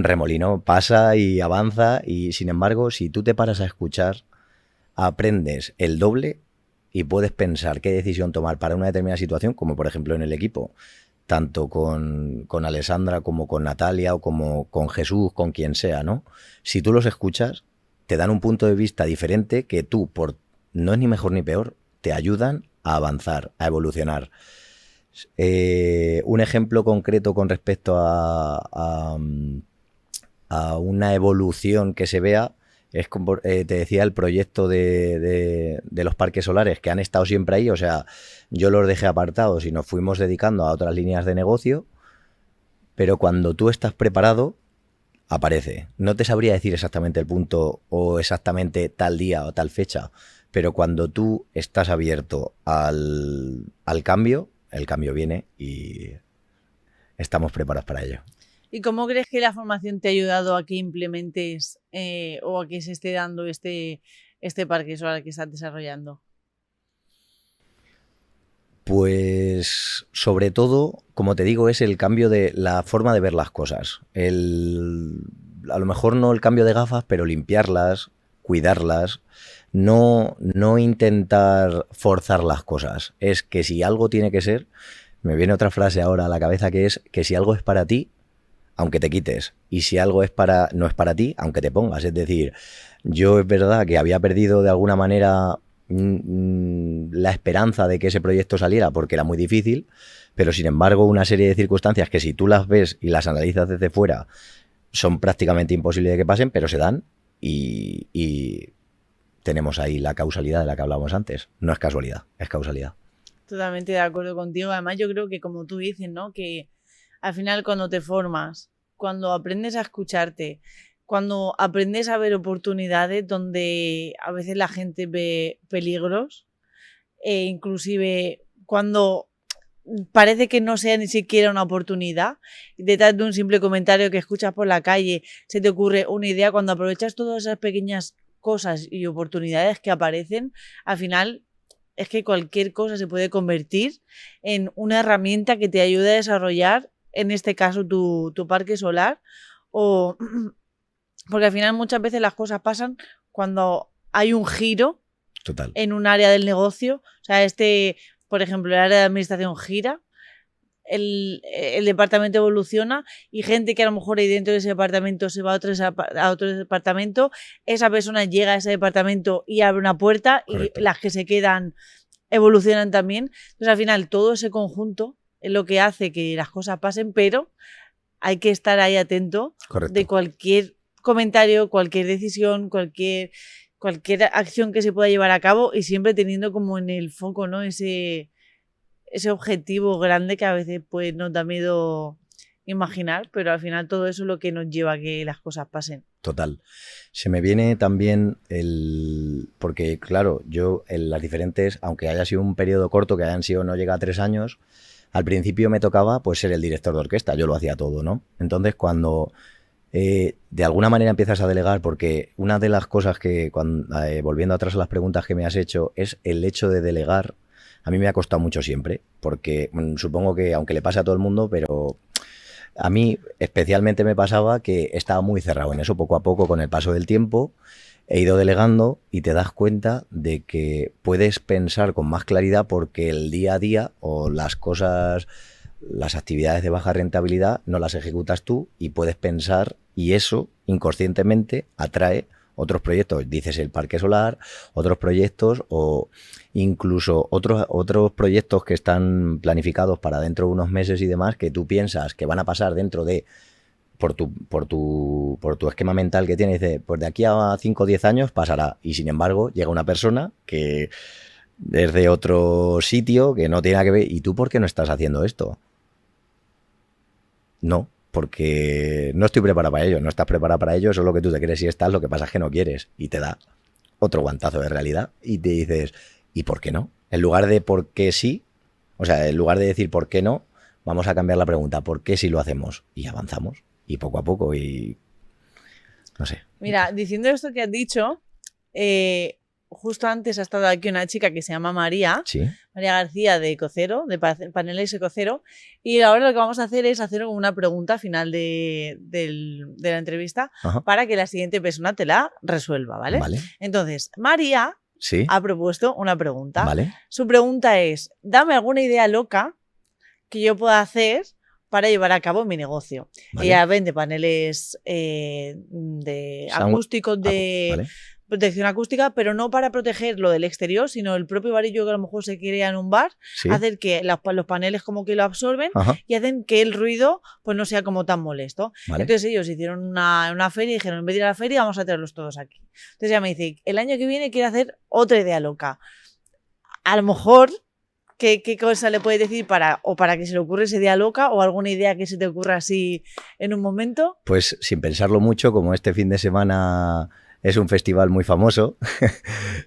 remolino, pasa y avanza y sin embargo, si tú te paras a escuchar, aprendes el doble y puedes pensar qué decisión tomar para una determinada situación, como por ejemplo en el equipo, tanto con Alessandra como con Natalia o como con Jesús, con quien sea, ¿no? Si tú los escuchas, te dan un punto de vista diferente que tú, no es ni mejor ni peor, te ayudan a avanzar, a evolucionar. Un ejemplo concreto con respecto a una evolución que se vea es, como te decía, el proyecto de los parques solares que han estado siempre ahí, o sea, yo los dejé apartados y nos fuimos dedicando a otras líneas de negocio, pero cuando tú estás preparado, aparece. No te sabría decir exactamente el punto o exactamente tal día o tal fecha, pero cuando tú estás abierto al cambio, el cambio viene y estamos preparados para ello. ¿Y cómo crees que la formación te ha ayudado a que implementes o a que se esté dando este parque solar que estás desarrollando? Pues sobre todo, como te digo, es el cambio de la forma de ver las cosas. A lo mejor no el cambio de gafas, pero limpiarlas, cuidarlas, no intentar forzar las cosas. Es que si algo tiene que ser, me viene otra frase ahora a la cabeza que es que si algo es para ti, aunque te quites, y si algo no es para ti, aunque te pongas. Es decir, yo es verdad que había perdido de alguna manera la esperanza de que ese proyecto saliera porque era muy difícil, pero sin embargo una serie de circunstancias que si tú las ves y las analizas desde fuera son prácticamente imposibles de que pasen, pero se dan y tenemos ahí la causalidad de la que hablábamos antes. No es casualidad, es causalidad. Totalmente de acuerdo contigo. Además yo creo que como tú dices, ¿no? Que al final cuando te formas, cuando aprendes a escucharte, cuando aprendes a ver oportunidades donde a veces la gente ve peligros, inclusive cuando parece que no sea ni siquiera una oportunidad, detrás de un simple comentario que escuchas por la calle se te ocurre una idea, cuando aprovechas todas esas pequeñas cosas y oportunidades que aparecen, al final es que cualquier cosa se puede convertir en una herramienta que te ayude a desarrollar, en este caso tu parque solar, o porque al final muchas veces las cosas pasan cuando hay un giro Total. En un área del negocio. O sea, por ejemplo, el área de administración gira, el departamento evoluciona y gente que a lo mejor ahí dentro de ese departamento se va a otro departamento, esa persona llega a ese departamento y abre una puerta. Correcto. Y las que se quedan evolucionan también. Entonces al final todo ese conjunto es lo que hace que las cosas pasen, pero hay que estar ahí atento. Correcto. De cualquier comentario, cualquier decisión, cualquier acción que se pueda llevar a cabo y siempre teniendo como en el foco, ¿no? Ese objetivo grande que a veces pues nos da miedo imaginar, pero al final todo eso es lo que nos lleva a que las cosas pasen. Total. Se me viene también porque claro, yo en las diferentes, aunque haya sido un periodo corto, que hayan sido no llega a 3 años, al principio me tocaba pues ser el director de orquesta, yo lo hacía todo, ¿no? Entonces cuando de alguna manera empiezas a delegar, porque una de las cosas que, volviendo atrás a las preguntas que me has hecho, es el hecho de delegar. A mí me ha costado mucho siempre, porque supongo que aunque le pase a todo el mundo, pero a mí especialmente me pasaba que estaba muy cerrado en eso. Poco a poco, con el paso del tiempo, he ido delegando y te das cuenta de que puedes pensar con más claridad porque el día a día o las cosas, las actividades de baja rentabilidad no las ejecutas tú y puedes pensar, y eso inconscientemente atrae otros proyectos. Dices el parque solar, otros proyectos o incluso otros proyectos que están planificados para dentro de unos meses y demás, que tú piensas que van a pasar dentro de por tu esquema mental que tienes, de pues de aquí a 5 o 10 años pasará, y sin embargo llega una persona que es de otro sitio que no tiene nada que ver, y tú ¿por qué no estás haciendo esto? No, porque no estoy preparado para ello. No estás preparado para ello, eso es lo que tú te crees y estás, lo que pasa es que no quieres, y te da otro guantazo de realidad y te dices, ¿y por qué no? En lugar de por qué sí, o sea, en lugar de decir por qué no, vamos a cambiar la pregunta, ¿por qué sí lo hacemos? Y avanzamos, y poco a poco, y no sé. Mira, diciendo esto que has dicho, justo antes ha estado aquí una chica que se llama María, ¿sí? María García de Ecocero, de Paneles Ecocero, y ahora lo que vamos a hacer es hacer una pregunta final de la entrevista. Ajá. Para que la siguiente persona te la resuelva, ¿vale? Vale. Entonces, María, ¿sí?, ha propuesto una pregunta. Vale. Su pregunta es, dame alguna idea loca que yo pueda hacer para llevar a cabo mi negocio. Vale. Ella vende paneles de acústicos de... Vale. Protección acústica, pero no para protegerlo del exterior, sino el propio varillo que a lo mejor se crea en un bar, ¿sí?, hacer que los paneles como que lo absorben. Ajá. Y hacen que el ruido pues no sea como tan molesto. Vale. Entonces ellos hicieron una feria y dijeron, en vez de ir a la feria vamos a traerlos todos aquí. Entonces ella me dice, el año que viene quiero hacer otra idea loca. A lo mejor, ¿qué cosa le puedes decir para que se le ocurra esa idea loca, o alguna idea que se te ocurra así en un momento? Pues sin pensarlo mucho, como este fin de semana es un festival muy famoso,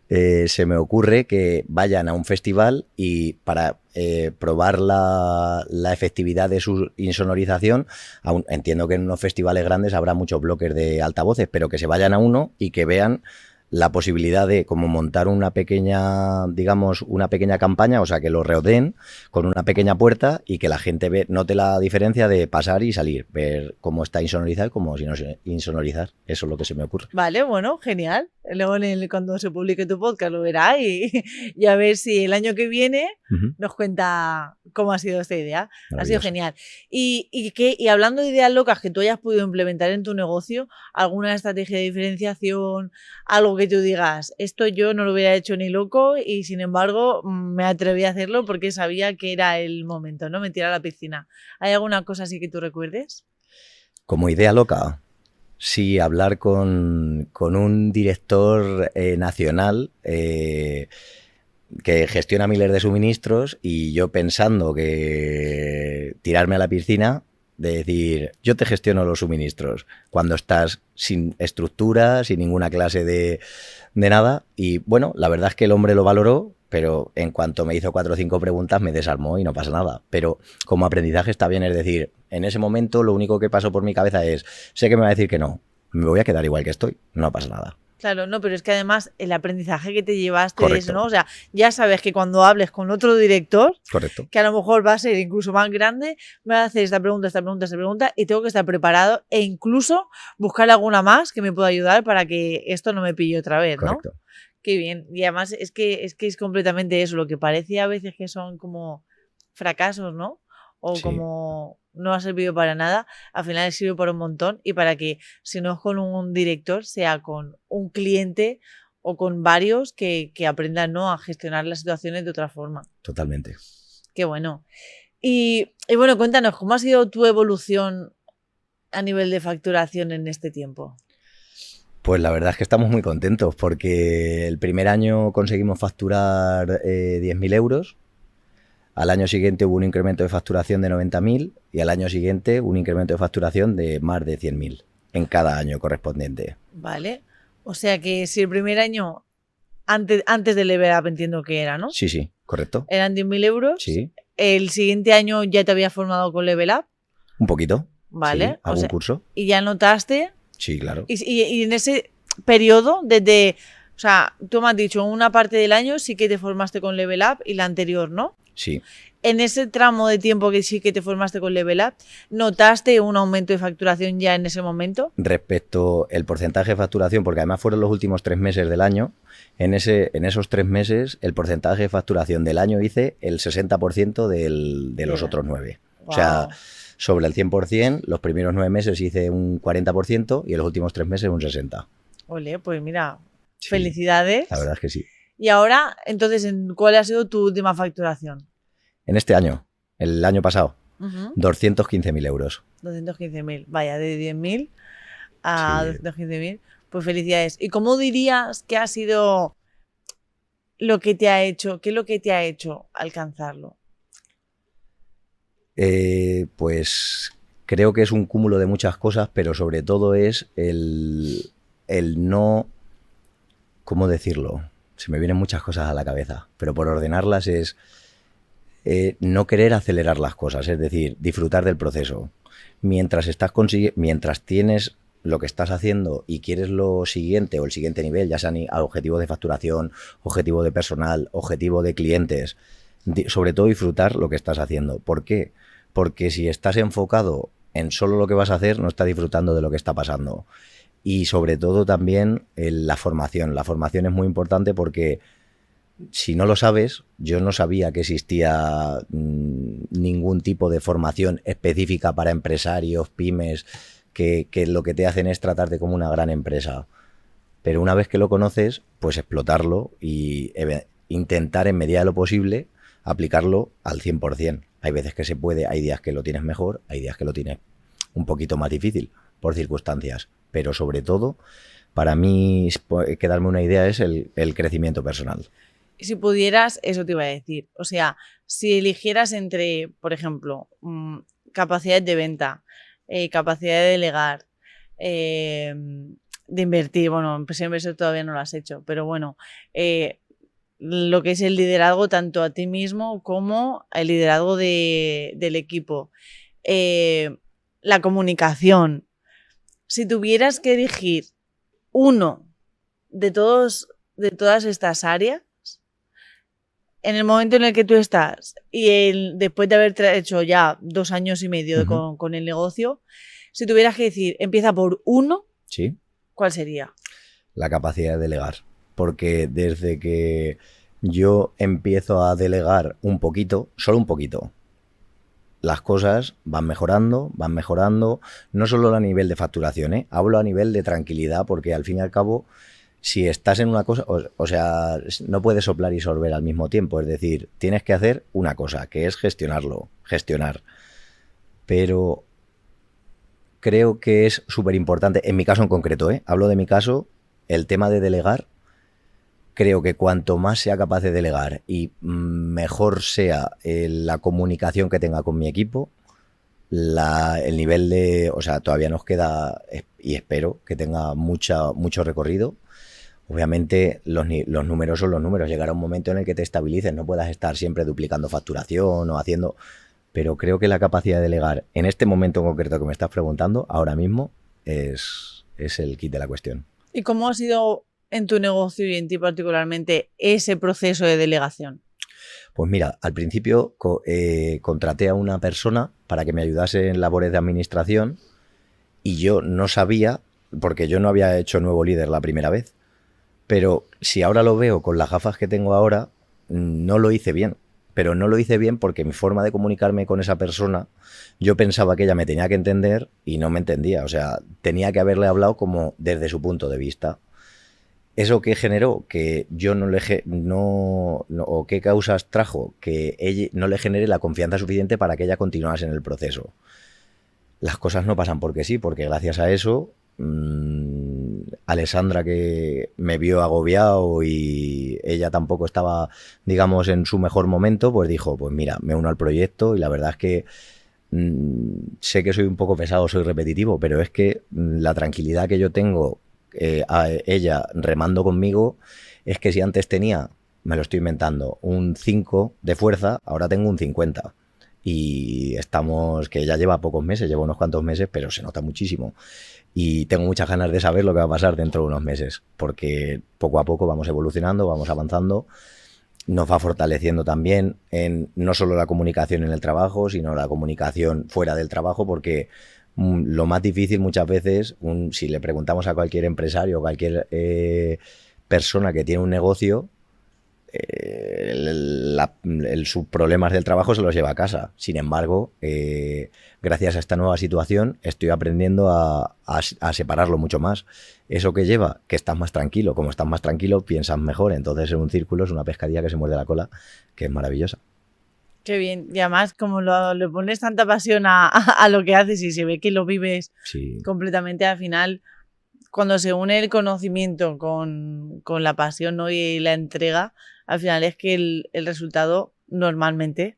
se me ocurre que vayan a un festival y para probar la efectividad de su insonorización, entiendo que en unos festivales grandes habrá muchos bloques de altavoces, pero que se vayan a uno y que vean la posibilidad de como montar una pequeña, digamos, una pequeña campaña, o sea, que lo rodeen con una pequeña puerta y que la gente note la diferencia de pasar y salir, ver cómo está insonorizar y cómo sin insonorizar. Eso es lo que se me ocurre. Vale, bueno, genial. Luego cuando se publique tu podcast lo verá y a ver si el año que viene nos cuenta cómo ha sido esta idea. Ha sido genial. Y hablando de ideas locas que tú hayas podido implementar en tu negocio, ¿alguna estrategia de diferenciación, algo que tú digas, esto yo no lo hubiera hecho ni loco y sin embargo me atreví a hacerlo porque sabía que era el momento, ¿no? Me tiré a la piscina. ¿Hay alguna cosa así que tú recuerdes? Como idea loca, sí, hablar con un director nacional que gestiona miles de suministros y yo pensando que tirarme a la piscina, de decir, yo te gestiono los suministros cuando estás sin estructura, sin ninguna clase de nada. Y bueno, la verdad es que el hombre lo valoró, pero en cuanto me hizo 4 o 5 preguntas me desarmó y no pasa nada. Pero como aprendizaje está bien, es decir, en ese momento lo único que pasó por mi cabeza es, sé que me va a decir que no, me voy a quedar igual que estoy, no pasa nada. Claro, no, pero es que además el aprendizaje que te llevaste de eso, ¿no? O sea, ya sabes que cuando hables con otro director, correcto, que a lo mejor va a ser incluso más grande, me va a hacer esta pregunta y tengo que estar preparado e incluso buscar alguna más que me pueda ayudar para que esto no me pille otra vez, ¿no? correcto. Qué bien. Y además es que es completamente eso, lo que parece a veces que son como fracasos, ¿no? O sí, como no ha servido para nada, al final sirve para un montón y para que si no es con un director, sea con un cliente o con varios que aprendan, ¿no?, a gestionar las situaciones de otra forma. Totalmente. Qué bueno. Y bueno, cuéntanos, ¿cómo ha sido tu evolución a nivel de facturación en este tiempo? Pues la verdad es que estamos muy contentos porque el primer año conseguimos facturar 10.000 euros. Al año siguiente hubo un incremento de facturación de 90.000 y al año siguiente un incremento de facturación de más de 100.000 en cada año correspondiente. Vale. O sea que si el primer año, antes del Level Up entiendo que era, ¿no? Sí, sí, correcto. Eran 10.000 euros. Sí. ¿El siguiente año ya te habías formado con Level Up? Un poquito. Vale. Sí, ¿algún curso? ¿Y ya notaste? Sí, claro. Y en ese periodo, desde, o sea, tú me has dicho, una parte del año sí que te formaste con Level Up y la anterior, ¿no? Sí. En ese tramo de tiempo que sí que te formaste con Level Up, ¿notaste un aumento de facturación ya en ese momento? Respecto el porcentaje de facturación, porque además fueron los últimos 3 meses del año, en esos 3 meses el porcentaje de facturación del año hice el 60% de los otros 9. Wow. O sea, sobre el 100%, los primeros 9 meses hice un 40% y en los últimos 3 meses un 60%. Ole, pues mira, sí, felicidades. La verdad es que sí. Y ahora, entonces, ¿cuál ha sido tu última facturación? En este año, el año pasado, 215.000 euros. 215.000, vaya, de 10.000 a 215.000, pues felicidades. ¿Y cómo dirías que ha sido lo que te ha hecho, qué es lo que te ha hecho alcanzarlo? Pues creo que es un cúmulo de muchas cosas, pero sobre todo es el no, ¿cómo decirlo? Se me vienen muchas cosas a la cabeza, pero por ordenarlas es no querer acelerar las cosas, es decir, disfrutar del proceso. Mientras tienes lo que estás haciendo y quieres lo siguiente o el siguiente nivel, ya sea a objetivo de facturación, objetivo de personal, objetivo de clientes, sobre todo disfrutar lo que estás haciendo. ¿Por qué? Porque si estás enfocado en solo lo que vas a hacer, no estás disfrutando de lo que está pasando. Y sobre todo también la formación. La formación es muy importante porque si no lo sabes, yo no sabía que existía ningún tipo de formación específica para empresarios, pymes, que lo que te hacen es tratarte como una gran empresa. Pero una vez que lo conoces, pues explotarlo y intentar en medida de lo posible aplicarlo al 100%. Hay veces que se puede, hay días que lo tienes mejor, hay días que lo tienes un poquito más difícil por circunstancias. Pero sobre todo, para mí, que darme una idea es el crecimiento personal. Si pudieras, eso te iba a decir. O sea, si eligieras entre, por ejemplo, capacidades de venta, capacidad de delegar, de invertir. Bueno, en presión inversor todavía no lo has hecho, pero bueno, lo que es el liderazgo tanto a ti mismo como el liderazgo del equipo. La comunicación. Si tuvieras que elegir uno de todas estas áreas, en el momento en el que tú estás y después de haber hecho ya 2 años y medio con el negocio, si tuvieras que decir, empieza por uno, ¿sí? ¿Cuál sería? La capacidad de delegar. Porque desde que yo empiezo a delegar un poquito, solo un poquito, las cosas van mejorando, no solo a nivel de facturación, hablo a nivel de tranquilidad, porque al fin y al cabo, si estás en una cosa, o sea, no puedes soplar y sorber al mismo tiempo, es decir, tienes que hacer una cosa, que es gestionar. Pero creo que es súper importante, en mi caso en concreto, hablo de mi caso, el tema de delegar. Creo que cuanto más sea capaz de delegar y mejor sea la comunicación que tenga con mi equipo, el nivel de... O sea, todavía nos queda, y espero que tenga mucho recorrido. Obviamente los números son los números. Llegará un momento en el que te estabilices, no puedas estar siempre duplicando facturación o haciendo... Pero creo que la capacidad de delegar en este momento en concreto que me estás preguntando, ahora mismo, es el kit de la cuestión. ¿Y cómo ha sido en tu negocio y en ti particularmente ese proceso de delegación? Pues mira, al principio contraté a una persona para que me ayudase en labores de administración y yo no sabía, porque yo no había hecho nuevo líder la primera vez, pero si ahora lo veo con las gafas que tengo ahora, no lo hice bien. Pero no lo hice bien porque mi forma de comunicarme con esa persona, yo pensaba que ella me tenía que entender y no me entendía. O sea, tenía que haberle hablado como desde su punto de vista. ¿Eso qué generó? Que yo o qué causas trajo que ella no le genere la confianza suficiente para que ella continuase en el proceso. Las cosas no pasan porque sí, porque gracias a eso, Alessandra, que me vio agobiado y ella tampoco estaba, digamos, en su mejor momento, pues dijo, pues mira, me uno al proyecto y la verdad es que sé que soy un poco pesado, soy repetitivo, pero es que la tranquilidad que yo tengo a ella remando conmigo es que si antes tenía, me lo estoy inventando, un 5 de fuerza, ahora tengo un 50. Y estamos, que ya lleva pocos meses, lleva unos cuantos meses, pero se nota muchísimo. Y tengo muchas ganas de saber lo que va a pasar dentro de unos meses, porque poco a poco vamos evolucionando, vamos avanzando, nos va fortaleciendo también en no solo la comunicación en el trabajo, sino la comunicación fuera del trabajo, porque lo más difícil muchas veces, si le preguntamos a cualquier empresario o cualquier persona que tiene un negocio, sus problemas del trabajo se los lleva a casa. Sin embargo, gracias a esta nueva situación estoy aprendiendo a separarlo mucho más. ¿Eso que lleva? Que estás más tranquilo. Como estás más tranquilo, piensas mejor. Entonces, en un círculo es una pescadilla que se muerde la cola, que es maravillosa. Qué bien. Y además, como le pones tanta pasión a lo que haces y se ve que lo vives completamente, al final, cuando se une el conocimiento con la pasión, ¿no? Y la entrega, al final es que el resultado normalmente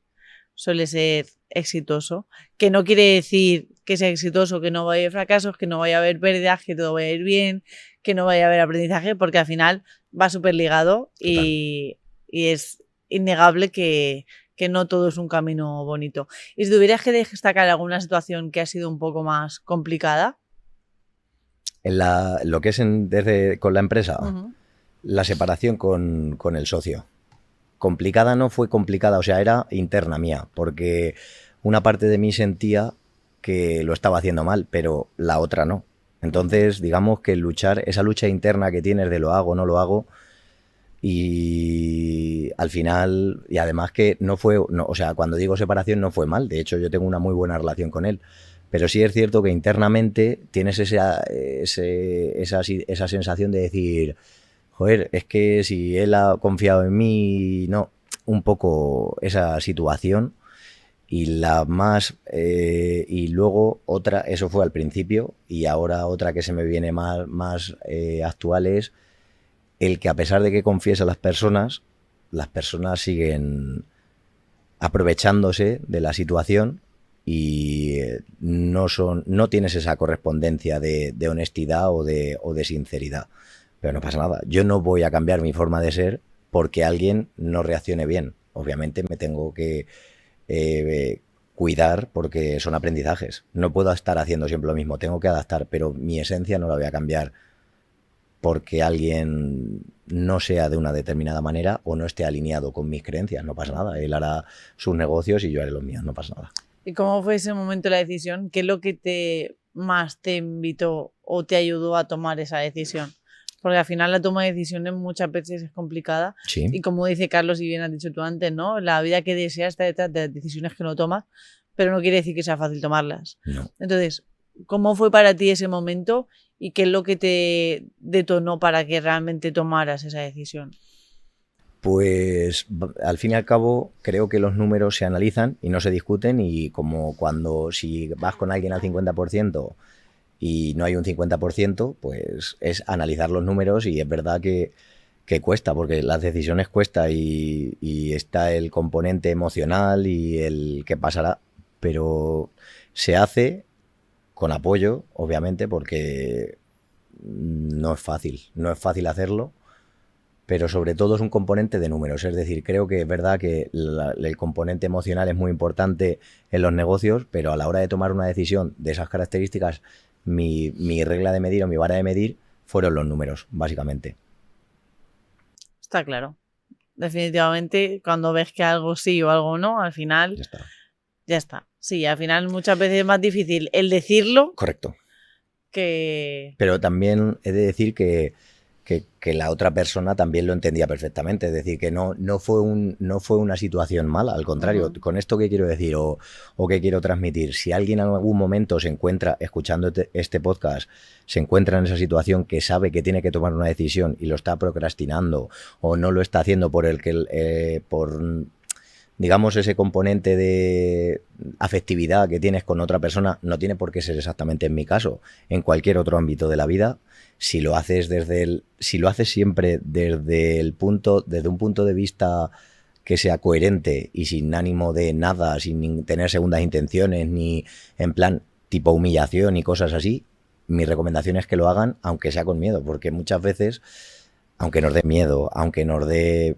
suele ser exitoso. Que no quiere decir que sea exitoso, que no vaya a haber fracasos, que no vaya a haber pérdidas, que todo vaya a ir bien, que no vaya a haber aprendizaje, porque al final va súper ligado y es innegable que no todo es un camino bonito. Y si tuvieras que destacar alguna situación que ha sido un poco más complicada. En lo que es con la empresa, la separación con el socio. Complicada no fue complicada, o sea, era interna mía, porque una parte de mí sentía que lo estaba haciendo mal, pero la otra no. Entonces, digamos que esa lucha interna que tienes de lo hago, no lo hago, y al final, y además que o sea, cuando digo separación no fue mal, de hecho yo tengo una muy buena relación con él. Pero sí es cierto que internamente tienes esa sensación de decir, joder, es que si él ha confiado en mí, no, un poco esa situación. Y y luego otra, eso fue al principio, y ahora otra que se me viene más actual es el que a pesar de que confíes a las personas siguen aprovechándose de la situación y no tienes esa correspondencia de honestidad o de sinceridad. Pero no pasa nada. Yo no voy a cambiar mi forma de ser porque alguien no reaccione bien. Obviamente me tengo que cuidar porque son aprendizajes. No puedo estar haciendo siempre lo mismo, tengo que adaptar, pero mi esencia no la voy a cambiar porque alguien no sea de una determinada manera o no esté alineado con mis creencias. No pasa nada. Él hará sus negocios y yo haré los míos. No pasa nada. ¿Y cómo fue ese momento de la decisión? ¿Qué es lo que más te invitó o te ayudó a tomar esa decisión? Porque al final la toma de decisiones muchas veces es complicada. Sí. Y como dice Carlos y bien has dicho tú antes, ¿no? La vida que deseas está detrás de las decisiones que no tomas, pero no quiere decir que sea fácil tomarlas. No. Entonces, ¿cómo fue para ti ese momento y qué es lo que te detonó para que realmente tomaras esa decisión? Pues al fin y al cabo creo que los números se analizan y no se discuten, y como si vas con alguien al 50% y no hay un 50%, pues es analizar los números, y es verdad que cuesta, porque las decisiones cuesta y está el componente emocional y el qué pasará, pero se hace con apoyo, obviamente, porque no es fácil hacerlo. Pero sobre todo es un componente de números. Es decir, creo que es verdad que el componente emocional es muy importante en los negocios, pero a la hora de tomar una decisión de esas características, mi regla de medir o mi vara de medir fueron los números, básicamente. Está claro. Definitivamente, cuando ves que algo sí o algo no, al final ya está. Sí, al final muchas veces es más difícil el decirlo. Correcto. Pero también he de decir que la otra persona también lo entendía perfectamente. Es decir, que no fue una situación mala, al contrario. Con esto que quiero decir o que quiero transmitir, si alguien en algún momento se encuentra, escuchando este podcast, se encuentra en esa situación que sabe que tiene que tomar una decisión y lo está procrastinando o no lo está haciendo por digamos, ese componente de afectividad que tienes con otra persona, no tiene por qué ser exactamente en mi caso, en cualquier otro ámbito de la vida. Si lo haces siempre desde un punto de vista que sea coherente y sin ánimo de nada, sin tener segundas intenciones, ni en plan tipo humillación y cosas así, mi recomendación es que lo hagan, aunque sea con miedo, porque muchas veces, aunque nos dé miedo, aunque nos dé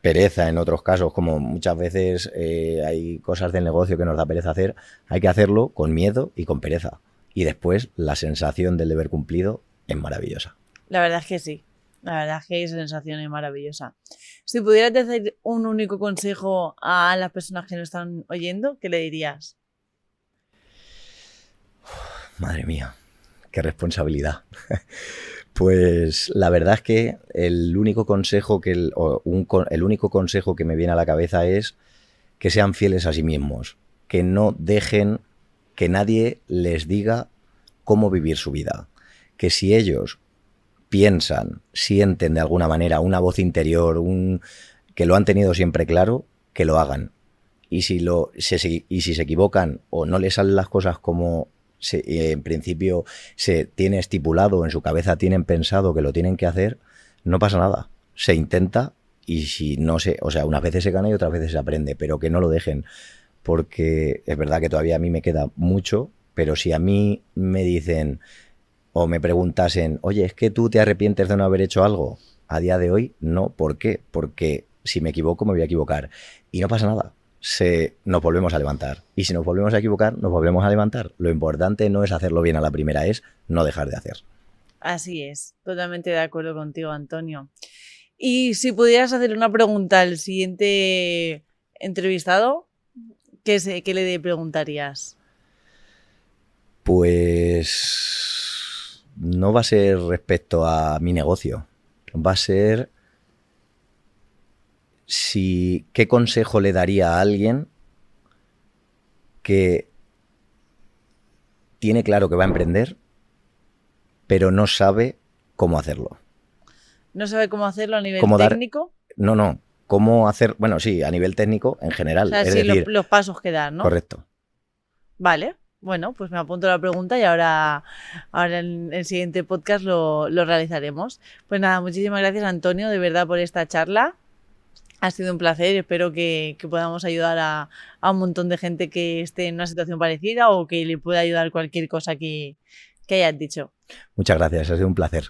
pereza en otros casos, como muchas veces hay cosas del negocio que nos da pereza hacer, hay que hacerlo con miedo y con pereza. Y después la sensación del deber cumplido es maravillosa. La verdad es que sí. La verdad es que esa sensación es maravillosa. Si pudieras decir un único consejo a las personas que nos están oyendo, ¿qué le dirías? Madre mía, qué responsabilidad. Pues la verdad es que el único consejo que me viene a la cabeza es que sean fieles a sí mismos, que no dejen que nadie les diga cómo vivir su vida, que si ellos piensan, sienten de alguna manera una voz interior, que lo han tenido siempre claro, que lo hagan. Y si se equivocan o no les salen las cosas como en principio se tiene estipulado, en su cabeza tienen pensado que lo tienen que hacer, no pasa nada, se intenta, y si no unas veces se gana y otras veces se aprende, pero que no lo dejen, porque es verdad que todavía a mí me queda mucho, pero si a mí me dicen o me preguntasen, oye, ¿es que tú te arrepientes de no haber hecho algo? A día de hoy no. ¿Por qué? Porque si me equivoco me voy a equivocar y no pasa nada. Nos volvemos a levantar. Y si nos volvemos a equivocar, nos volvemos a levantar. Lo importante no es hacerlo bien a la primera, es no dejar de hacer. Así es, totalmente de acuerdo contigo, Antonio. Y si pudieras hacer una pregunta al siguiente entrevistado, ¿qué le preguntarías? Pues no va a ser respecto a mi negocio. Va a ser qué consejo le daría a alguien que tiene claro que va a emprender, pero no sabe cómo hacerlo. ¿No sabe cómo hacerlo a nivel técnico? No. ¿Cómo hacer? Bueno, sí, a nivel técnico en general. O sea, es sí, decir, los pasos que dar, ¿no? Correcto. Vale. Bueno, pues me apunto la pregunta y ahora en el siguiente podcast lo realizaremos. Pues nada, muchísimas gracias, Antonio, de verdad, por esta charla. Ha sido un placer y espero que podamos ayudar a un montón de gente que esté en una situación parecida o que le pueda ayudar cualquier cosa que hayas dicho. Muchas gracias, ha sido un placer.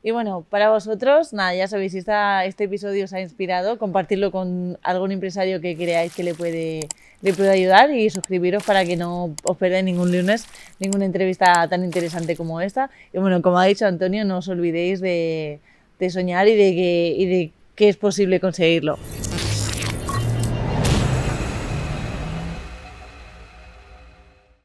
Y bueno, para vosotros, nada, ya sabéis, si este episodio os ha inspirado, compartirlo con algún empresario que creáis que le puede ayudar y suscribiros para que no os perdáis ningún lunes, ninguna entrevista tan interesante como esta. Y bueno, como ha dicho Antonio, no os olvidéis de soñar y de que es posible conseguirlo.